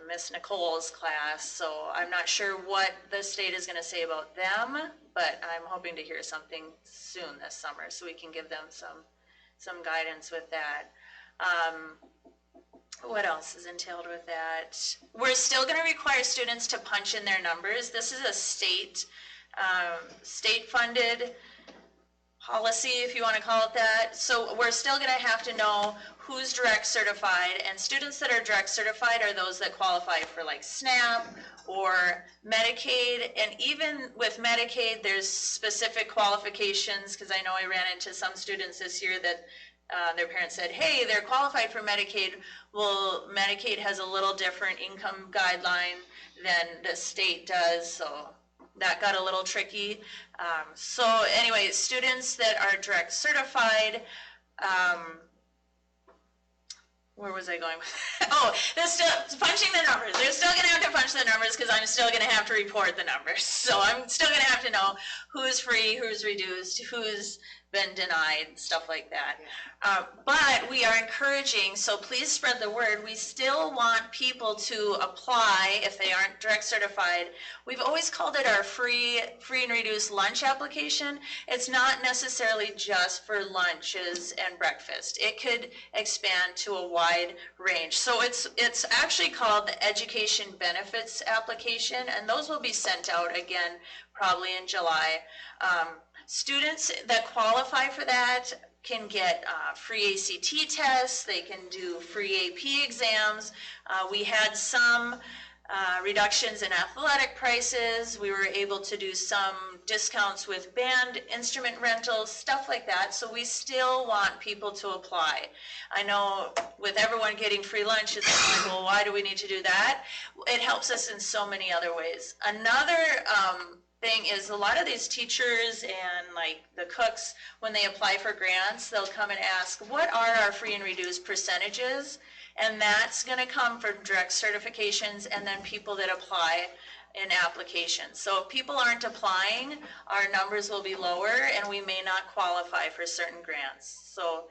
Miss Nicole's class. So I'm not sure what the state is going to say about them, but I'm hoping to hear something soon this summer so we can give them some guidance with that. What else is entailed with that? We're still going to require students to punch in their numbers. This is a state funded policy, if you want to call it that. So we're still going to have to know who's direct certified, and students that are direct certified are those that qualify for like SNAP or Medicaid. And even with Medicaid, there's specific qualifications, because I know I ran into some students this year that their parents said, hey, they're qualified for Medicaid. Well, Medicaid has a little different income guideline than the state does, so that got a little tricky. So anyway, students that are direct certified, where was I going with that? Oh, they're still punching the numbers. They're still going to have to punch the numbers because I'm still going to have to report the numbers. So I'm still going to have to know who's free, who's reduced, who's been denied, stuff like that. But we are encouraging, so please spread the word. We still want people to apply if they aren't direct certified. We've always called it our free and reduced lunch application. It's not necessarily just for lunches and breakfast. It could expand to a wide range. So it's actually called the education benefits application, and those will be sent out again probably in July. Students that qualify for that can get free ACT tests, they can do free AP exams. We had some reductions in athletic prices. We were able to do some discounts with band instrument rentals, stuff like that. So we still want people to apply. I know with everyone getting free lunch, it's like, well, why do we need to do that? It helps us in so many other ways. Another thing is a lot of these teachers and like the cooks, when they apply for grants, they'll come and ask, what are our free and reduced percentages? And that's going to come from direct certifications and then people that apply in applications. So if people aren't applying, our numbers will be lower and we may not qualify for certain grants. So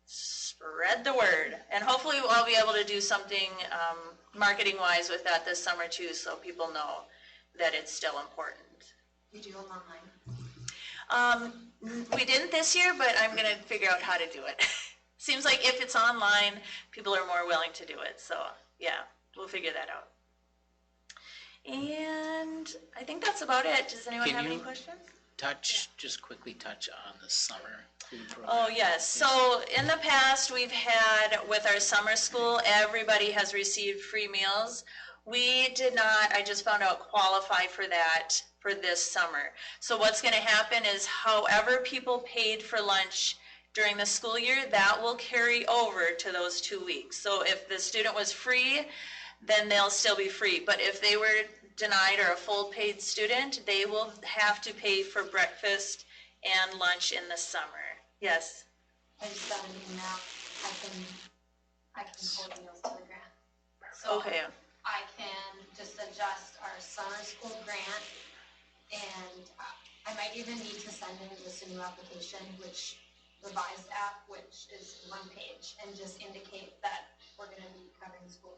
spread the word, and hopefully I'll be able to do something marketing wise with that this summer too, so people know that it's still important. You do them online? We didn't this year, but I'm going to figure out how to do it. Seems like if it's online, people are more willing to do it. So yeah, we'll figure that out. And I think that's about it. Does anyone have any questions? Just quickly touch on the summer food program. Oh yes, so in the past we've had, with our summer school, everybody has received free meals. We did not, I just found out, qualify for that for this summer. So what's going to happen is however people paid for lunch during the school year, that will carry over to those 2 weeks. So if the student was free, then they'll still be free. But if they were denied or a full paid student, they will have to pay for breakfast and lunch in the summer. Yes? I just got an email. I can pull the meals to the grant. So Okay. I can just adjust our summer school grant, and I might even need to send in just a new application, which revised app, which is one page, and just indicate that we're going to be covering school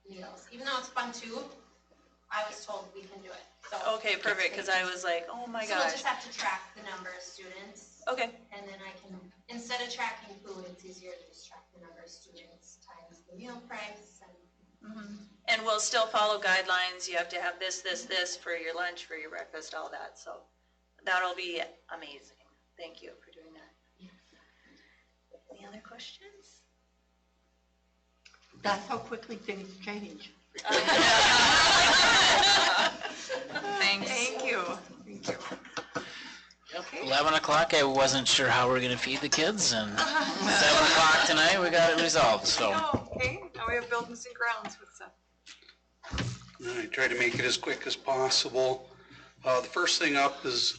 meals. Even though it's fun too, I was told we can do it. So Okay, perfect, because I was like, oh my So we'll gosh. just have to track the number of students. Okay. And then I can, instead of tracking food, it's easier to just track the number of students times the meal price. And And we'll still follow guidelines. You have to have this for your lunch, for your breakfast, all that. So that'll be amazing. Thank you for doing that. Any other questions? That's how quickly things change. Thanks. Thank you. Thank you. Yep, 11 o'clock, I wasn't sure how we're gonna feed the kids, and 7 o'clock tonight, we got it resolved, so. Oh, okay, now we have buildings and grounds with stuff. I try to make it as quick as possible. The first thing up is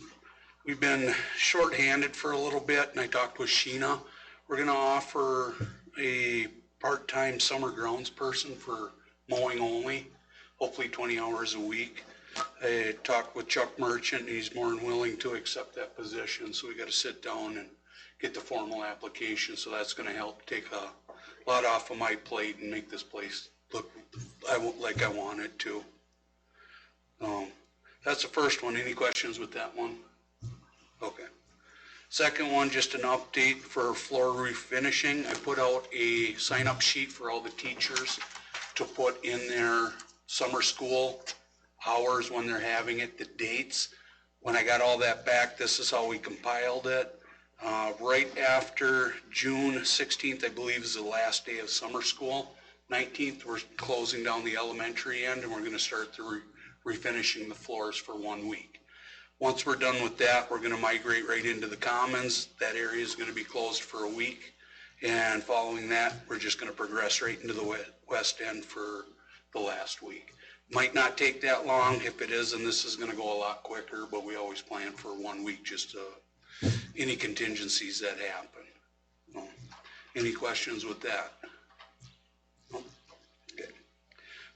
we've been shorthanded for a little bit, and I talked with Sheena. We're gonna offer a part-time summer grounds person for mowing only, hopefully 20 hours a week. I talked with Chuck Merchant, and he's more than willing to accept that position, so we gotta sit down and get the formal application, so that's gonna help take a lot off of my plate and make this place look like I want it to. That's the first one. Any questions with that one? Okay. Second one, just an update for floor roof finishing. I put out a sign-up sheet for all the teachers to put in their summer school hours when they're having it, the dates. When I got all that back, this is how we compiled it. Right after June 16th, I believe, is the last day of summer school. 19th, we're closing down the elementary end, and we're going to start the refinishing the floors for 1 week. Once we're done with that, we're going to migrate right into the commons. That area is going to be closed for a week. And following that, we're just going to progress right into the west end for the last week. Might not take that long. If it is, and this is going to go a lot quicker, but we always plan for 1 week just to any contingencies that happen. Any questions with that? Okay.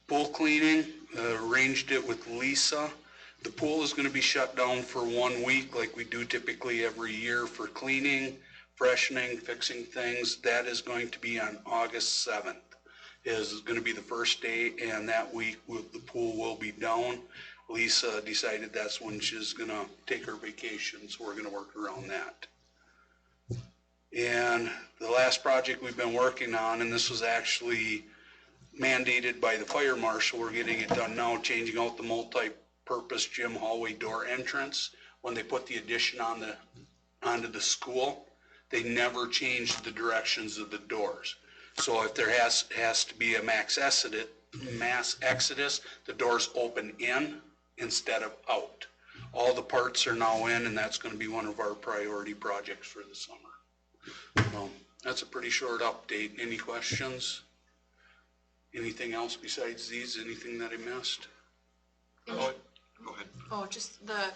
Pool cleaning, arranged it with Lisa. The pool is going to be shut down for 1 week like we do typically every year for cleaning, freshening, fixing things. That is going to be on August 7th. Is going to be the first day, and that week the pool will be down. Lisa decided that's when she's going to take her vacation, so we're going to work around that. And the last project we've been working on, and this was actually mandated by the fire marshal, we're getting it done now, changing out the multi-purpose gym hallway door entrance. When they put the addition onto the school, they never changed the directions of the doors. So if there has to be a mass exodus, the doors open in instead of out. All the parts are now in, and that's going to be one of our priority projects for the summer. That's a pretty short update. Any questions? Anything else besides these? Anything that I missed? Go ahead. Oh, just the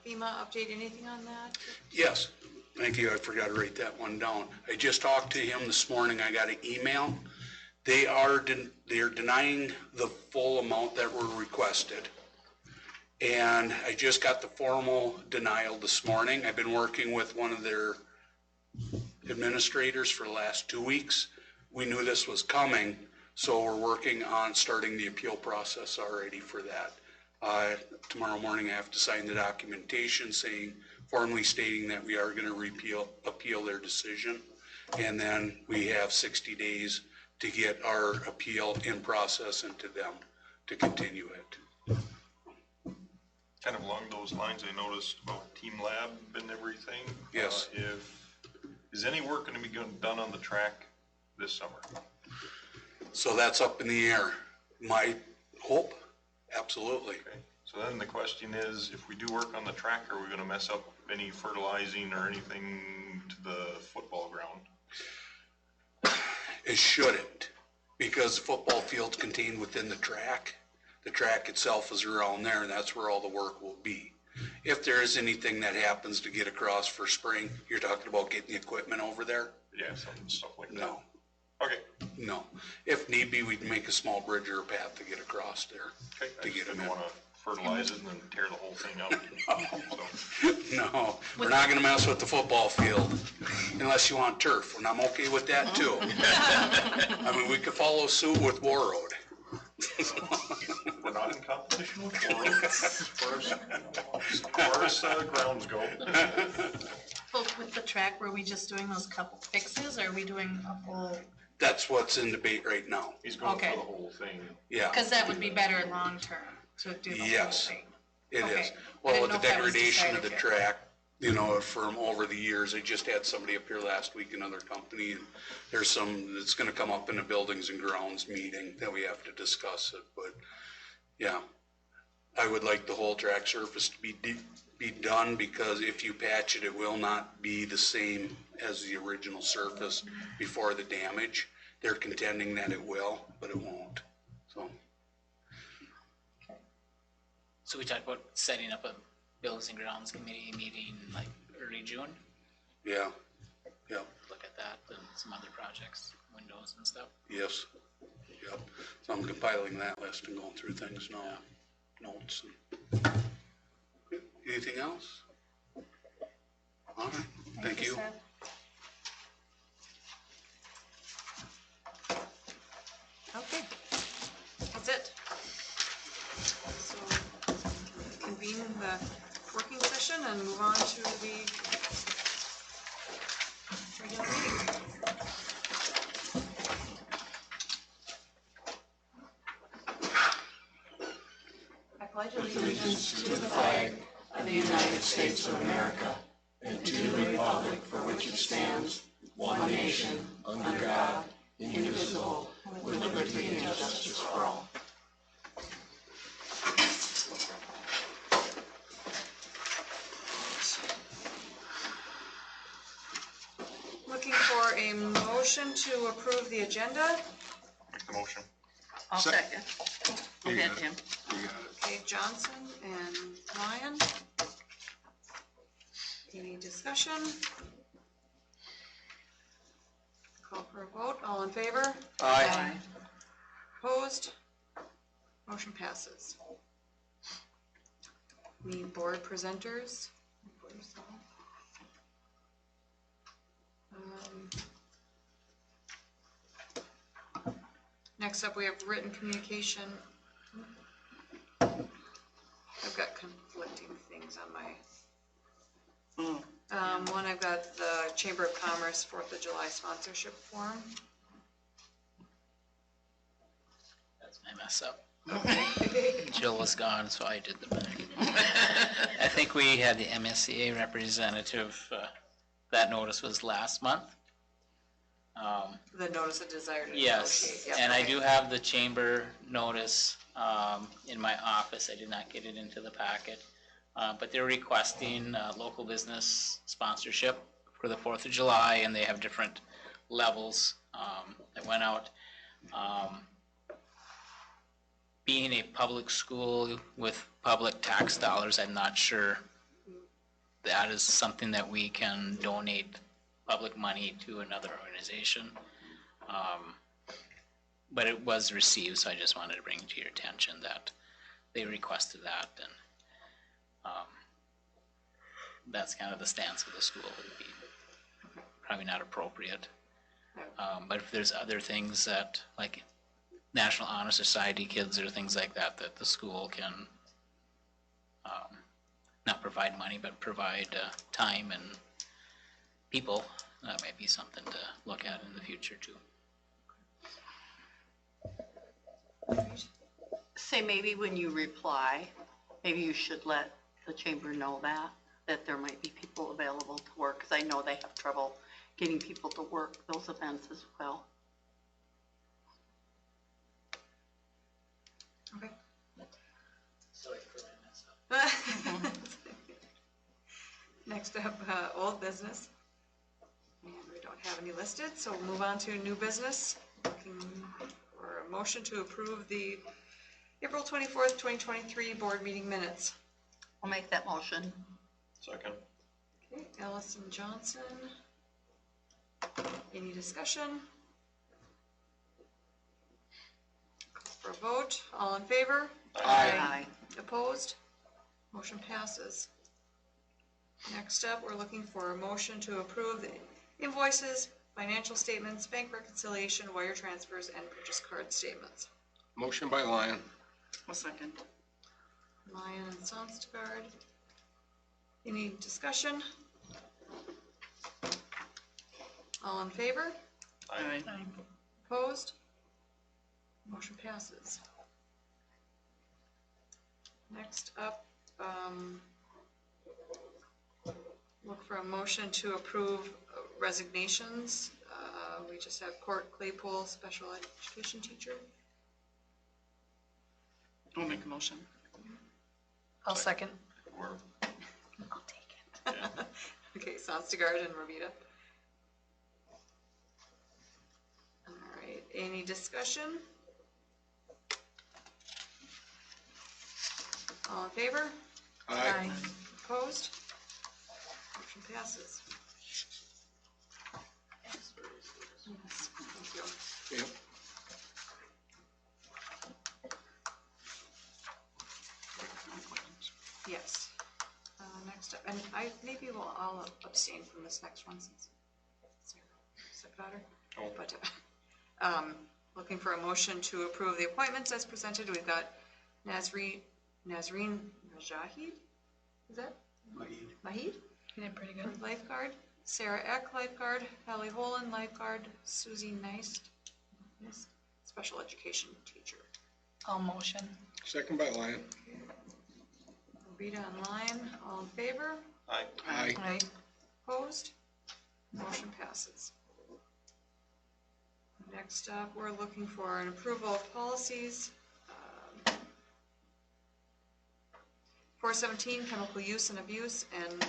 FEMA update, anything on that? Yes. Thank you. I forgot to write that one down. I just talked to him this morning. I got an email. They're denying the full amount that were requested. And I just got the formal denial this morning. I've been working with one of their administrators for the last 2 weeks. We knew this was coming, so we're working on starting the appeal process already for that. Tomorrow morning I have to sign the documentation formally stating that we are going to appeal their decision. And then we have 60 days to get our appeal in process and to them to continue it. Kind of along those lines, I noticed about Team Lab and everything. Yes. Is any work going to be done on the track this summer? So that's up in the air. My hope, absolutely. Okay. So then the question is, if we do work on the track, are we going to mess up any fertilizing or anything to the football ground? It shouldn't, because the football field's contained within the track. The track itself is around there, and that's where all the work will be. If there is anything that happens to get across for spring, you're talking about getting the equipment over there? Yeah, some stuff like that. No. Okay. No. If need be, we'd make a small bridge or a path to get across there. Okay. To get them in. Want to fertilize it and then tear the whole thing up. No, we're not going to mess with the football field unless you want turf, and I'm okay with that too. I mean, we could follow suit with War Road. We're not in competition with War Road as far as grounds go. With the track, were we just doing those couple fixes, or are we doing a full? That's what's in debate right now. He's going Okay. for the whole thing. Yeah. Because that would be better long-term, to do the whole Yes. thing. It Okay. is. I Well, didn't with the know if that was degradation of the decided yet. track, from over the years, I just had somebody up here last week, another company, and there's it's gonna come up in a buildings and grounds meeting that we have to discuss it, but yeah. I would like the whole track surface to be done, because if you patch it, it will not be the same as the original surface before the damage. They're contending that it will, but it won't, so. So we talked about setting up a Buildings and Grounds Committee meeting like early June, Yeah, yeah, look at that and some other projects, windows and stuff. yes, yep. So I'm compiling that list and going through things now, notes. Anything else? All right, thank you. Seth. Okay, that's it. So convene the working session and move on to the regular meeting. I pledge allegiance to the flag of the United States of America and to the republic for which stands, one nation, under God, indivisible, with liberty and justice for all. Looking for a motion to approve the agenda. Make the motion. I'll second. Go ahead, Tim. Okay, Johnson and Lyon. Any discussion? Call for a vote. All in favor? Aye. Opposed? Motion passes. Need board presenters. Next up, we have written communication. I've got conflicting things on my, one, I've got the Chamber of Commerce 4th of July sponsorship form. That's my mess up. Jill was gone, so I did the back. I think we had the MSCA representative, that notice was last month. The notice of desire to negotiate. Yes, Yep, and I okay. do have the chamber notice in my office. I did not get it into the packet. But they're requesting local business sponsorship for the 4th of July, and they have different levels that went out. Being a public school with public tax dollars, I'm not sure that is something that we can donate public money to another organization. But it was received, so I just wanted to bring it to your attention that they requested that, and that's kind of the stance of the school. It would be probably not appropriate. But if there's other things that, like National Honor Society kids or things like that, that the school can not provide money, but provide time and people, that might be something to look at in the future too. Say maybe when you reply, maybe you should let the chamber know that there might be people available to work, because I know they have trouble getting people to work those events as well. Okay. Sorry for my mess up. Next up, old business. And we don't have any listed, so we'll move on to new business. Looking for a motion to approve the April 24th, 2023 board meeting minutes. I'll make that motion. Second. Okay, Allison Johnson. Any discussion? Call for a vote. All in favor? Aye. Opposed? Motion passes. Next up, we're looking for a motion to approve the invoices, financial statements, bank reconciliation, wire transfers, and purchase card statements. Motion by Lyon. A second. Lyon and Sonstgaard. Any discussion? All in favor? Aye. Opposed? Motion passes. Next up, look for a motion to approve resignations. We just have Court Claypool, special education teacher. I'll make a motion. I'll second. Or I'll take it. Okay, Sonstgaard and Rovita. All right, any discussion? All in favor? Aye. Opposed? Motion passes. Yes, thank you. Yep. Yes. Next up, and maybe I'll abstain from this next one since Sarah better. Oh. But, looking for a motion to approve the appointments as presented. We've got Nazreen Rajahid, is that? Mahid? You did pretty good. Lifeguard, Sarah Eck, lifeguard, Hallie Holen, lifeguard, Susie Neist, special education teacher. All motion. Second by Lyon. Rita and Lyon, all in favor? Aye. Aye. Aye. Opposed? Motion passes. Next up, we're looking for an approval of policies. 417, chemical use and abuse, and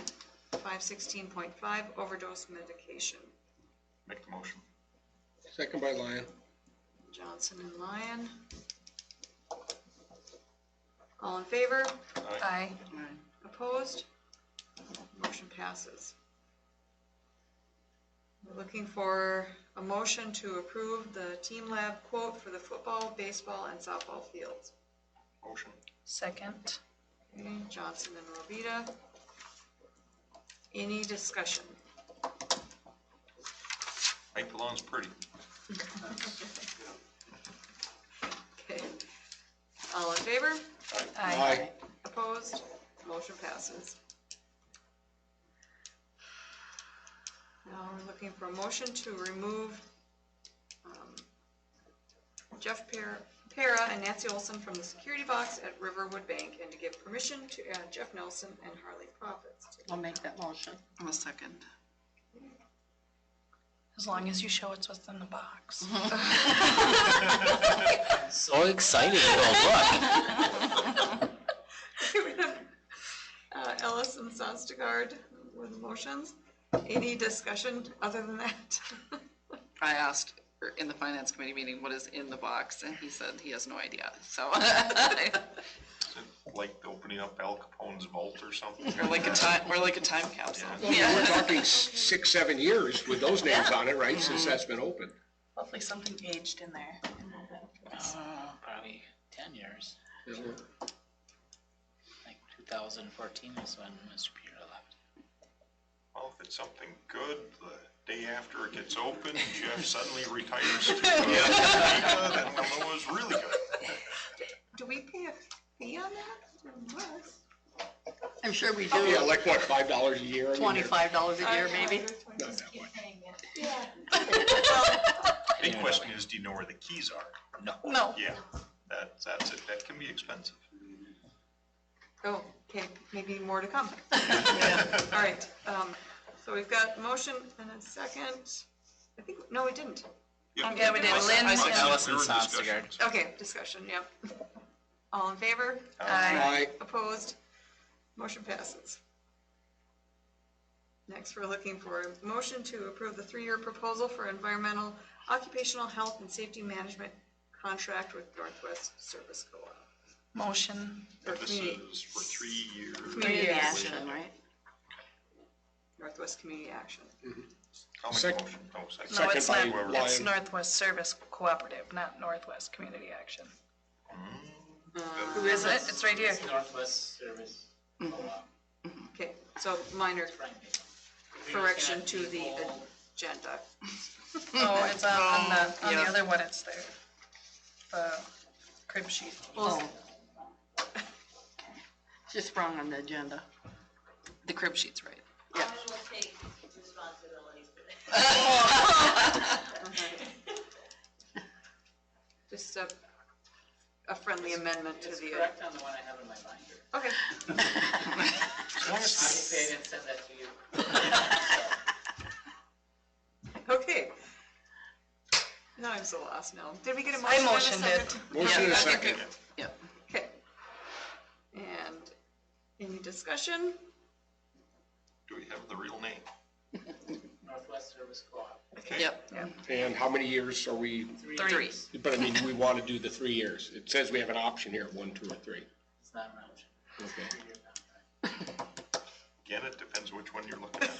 516.5, overdose medication. Make the motion. Second by Lyon. Johnson and Lyon. All in favor? Aye. Opposed? Motion passes. We're looking for a motion to approve the team lab quote for the football, baseball, and softball fields. Motion. Second. Okay, Johnson and Rovita. Any discussion? Make the lawns pretty. Okay. All in favor? Aye. Opposed? Motion passes. Now we're looking for a motion to remove Jeff Para and Nancy Olson from the security box at Riverwood Bank and to give permission to add Jeff Nelson and Harley Profits. I'll make that motion. I'll second. As long as you show it's what's in the box. So excited to go look. We have Ellis and Sostegard with motions. Any discussion other than that? I asked in the finance committee meeting what is in the box, and he said he has no idea, so. Is it like opening up Al Capone's vault or something? Or like a time capsule. Well, we're talking 6, 7 years with those names on it, right, since that's been open. Hopefully something aged in there. Probably 10 years. Yeah. Like 2014 is when Mr. Peter left. Well, if it's something good, the day after it gets open, Jeff suddenly retires to Jamaica, then we'll know it was really good. Do we pay a fee on that? Unless- I'm sure we do. Yeah, like what, $5 a year? I mean, $25 a year, maybe? Not that much. Big question is, do you know where the keys are? No. Yeah, that's it. That can be expensive. Oh, okay, maybe more to come. All right, so we've got a motion and a second. I think, no, we didn't. Yeah, we did. Lynn I and- said Allison we were in Sostegard. discussion. Okay, discussion, yep. All in favor? Aye. Opposed? Motion passes. Next, we're looking for a motion to approve the 3-year proposal for environmental, occupational health, and safety management contract with Northwest Service Co-op. Motion. Or This community, is for 3 years. Community action. Right? Northwest Community Action. I'll make the Second. motion. Oh, second. No, it's Second not, by it's Lyon. Northwest Service Cooperative, not Northwest Community Action. Who is it? It's right here. Northwest Service. Okay, so minor correction to the agenda. Oh, it's on the yeah. other one, it's there. The crib sheet. Oh. Just wrong on the agenda. The crib sheet's right. I will take responsibility for that. Just a friendly amendment to It's the, correct on the one I have in my binder. okay. Obviously, I didn't send that to you. Okay. Now I'm so lost now. Did we get a I motion and a motioned it. second? Motion and a I think second. Yep. Okay. And any discussion? Do we have the real name? Northwest Service Co-op. Okay. Yep. And how many years are we, 3. but I mean, we want to do the 3 years. It says we have an option here, 1, 2, or 3. It's not an option. Okay. 3-year contract. Again, it depends which one you're looking at.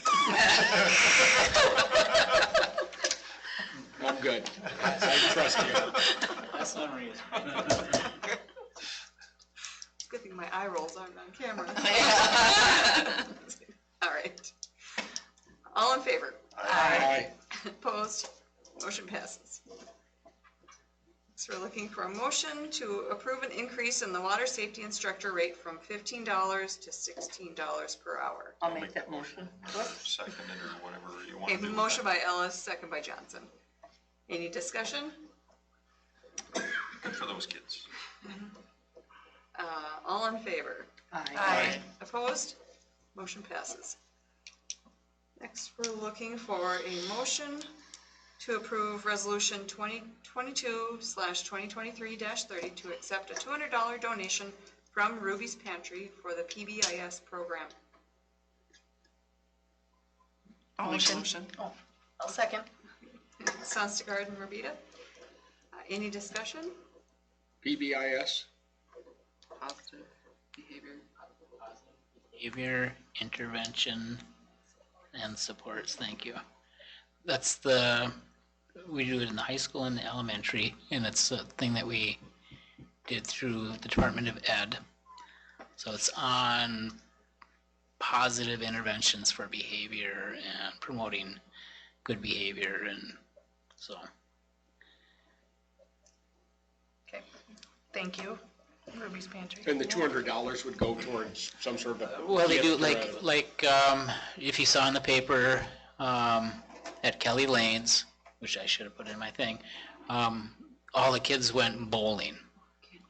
I'm good. I trust you. That's one reason. It's a good thing my eye rolls aren't on camera. All right. All in favor? Aye. Opposed? Motion passes. So we're looking for a motion to approve an increase in the water safety instructor rate from $15 to $16 per hour. I'll make that motion. Second it or whatever you want Okay, to do. motion by Ellis, second by Johnson. Any discussion? Good for those kids. All in favor? Aye. Aye. Opposed? Motion passes. Next, we're looking for a motion to approve Resolution 2022/2023-30 to accept a $200 donation from Ruby's Pantry for the PBIS program. I'll make a motion. I'll second. Sonstagard and Robita. Any discussion? PBIS? Positive behavior. Behavior, intervention, and supports, thank you. We do it in the high school and the elementary, and it's a thing that we did through the Department of Ed. So it's on positive interventions for behavior and promoting good behavior, and so. Okay, thank you, Ruby's Pantry. And the $200 would go towards some sort of a. Well, they do, gift or like, if you saw in the paper, at Kelly Lane's, which I should have put in my thing, all the kids went bowling.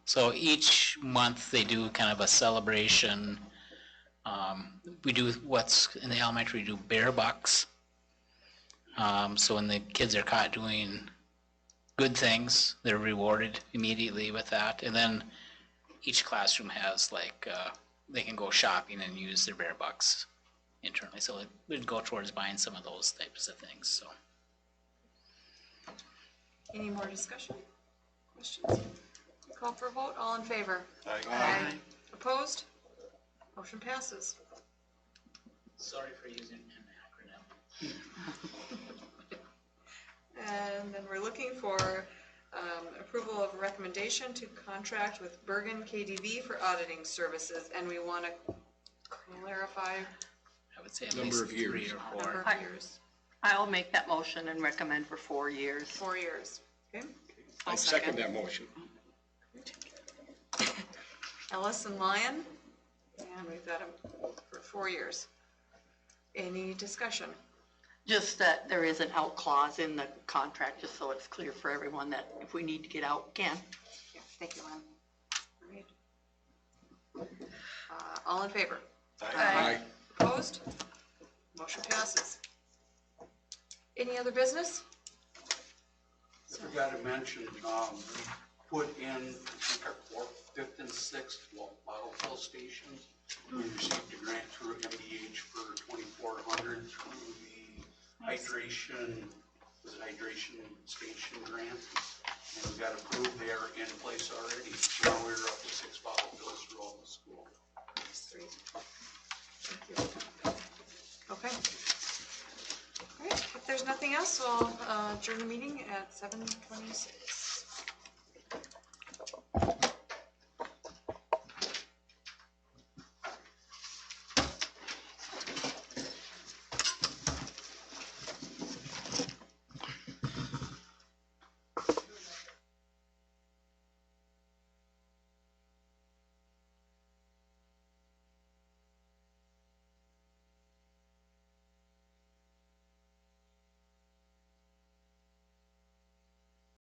So each month they do kind of a celebration. We do what's in the elementary, we do bear bucks. So when the kids are caught doing good things, they're rewarded immediately with that. And then each classroom has they can go shopping and use their bear bucks internally. So it would go towards buying some of those types of things, so. Any more discussion? Questions? Call for a vote, all in favor? Aye. Opposed? Motion passes. Sorry for using an acronym. And then we're looking for approval of recommendation to contract with Bergen KDV for auditing services, and we want to clarify I would say at Number least of years. 3 or 4. number of years. I'll make that motion and recommend for 4 years. 4 years, okay? I second that motion. Ellis and Lyon, and we've got them for 4 years. Any discussion? Just that there is an out clause in the contract, just so it's clear for everyone that if we need to get out, we can. Yeah, thank you, Lynn. All right. All in favor? Aye. Opposed? Motion passes. Any other business? I forgot to mention, we put in, I think, our 4th, 5th, and 6th bottle fill stations. We received a grant through MDH for 2,400 through the hydration station grant. And we got approved, they are in place already. Now we're up to 6 bottle fills for all the school. Thank you. Okay. All right, if there's nothing else, we'll adjourn the meeting at 7:26.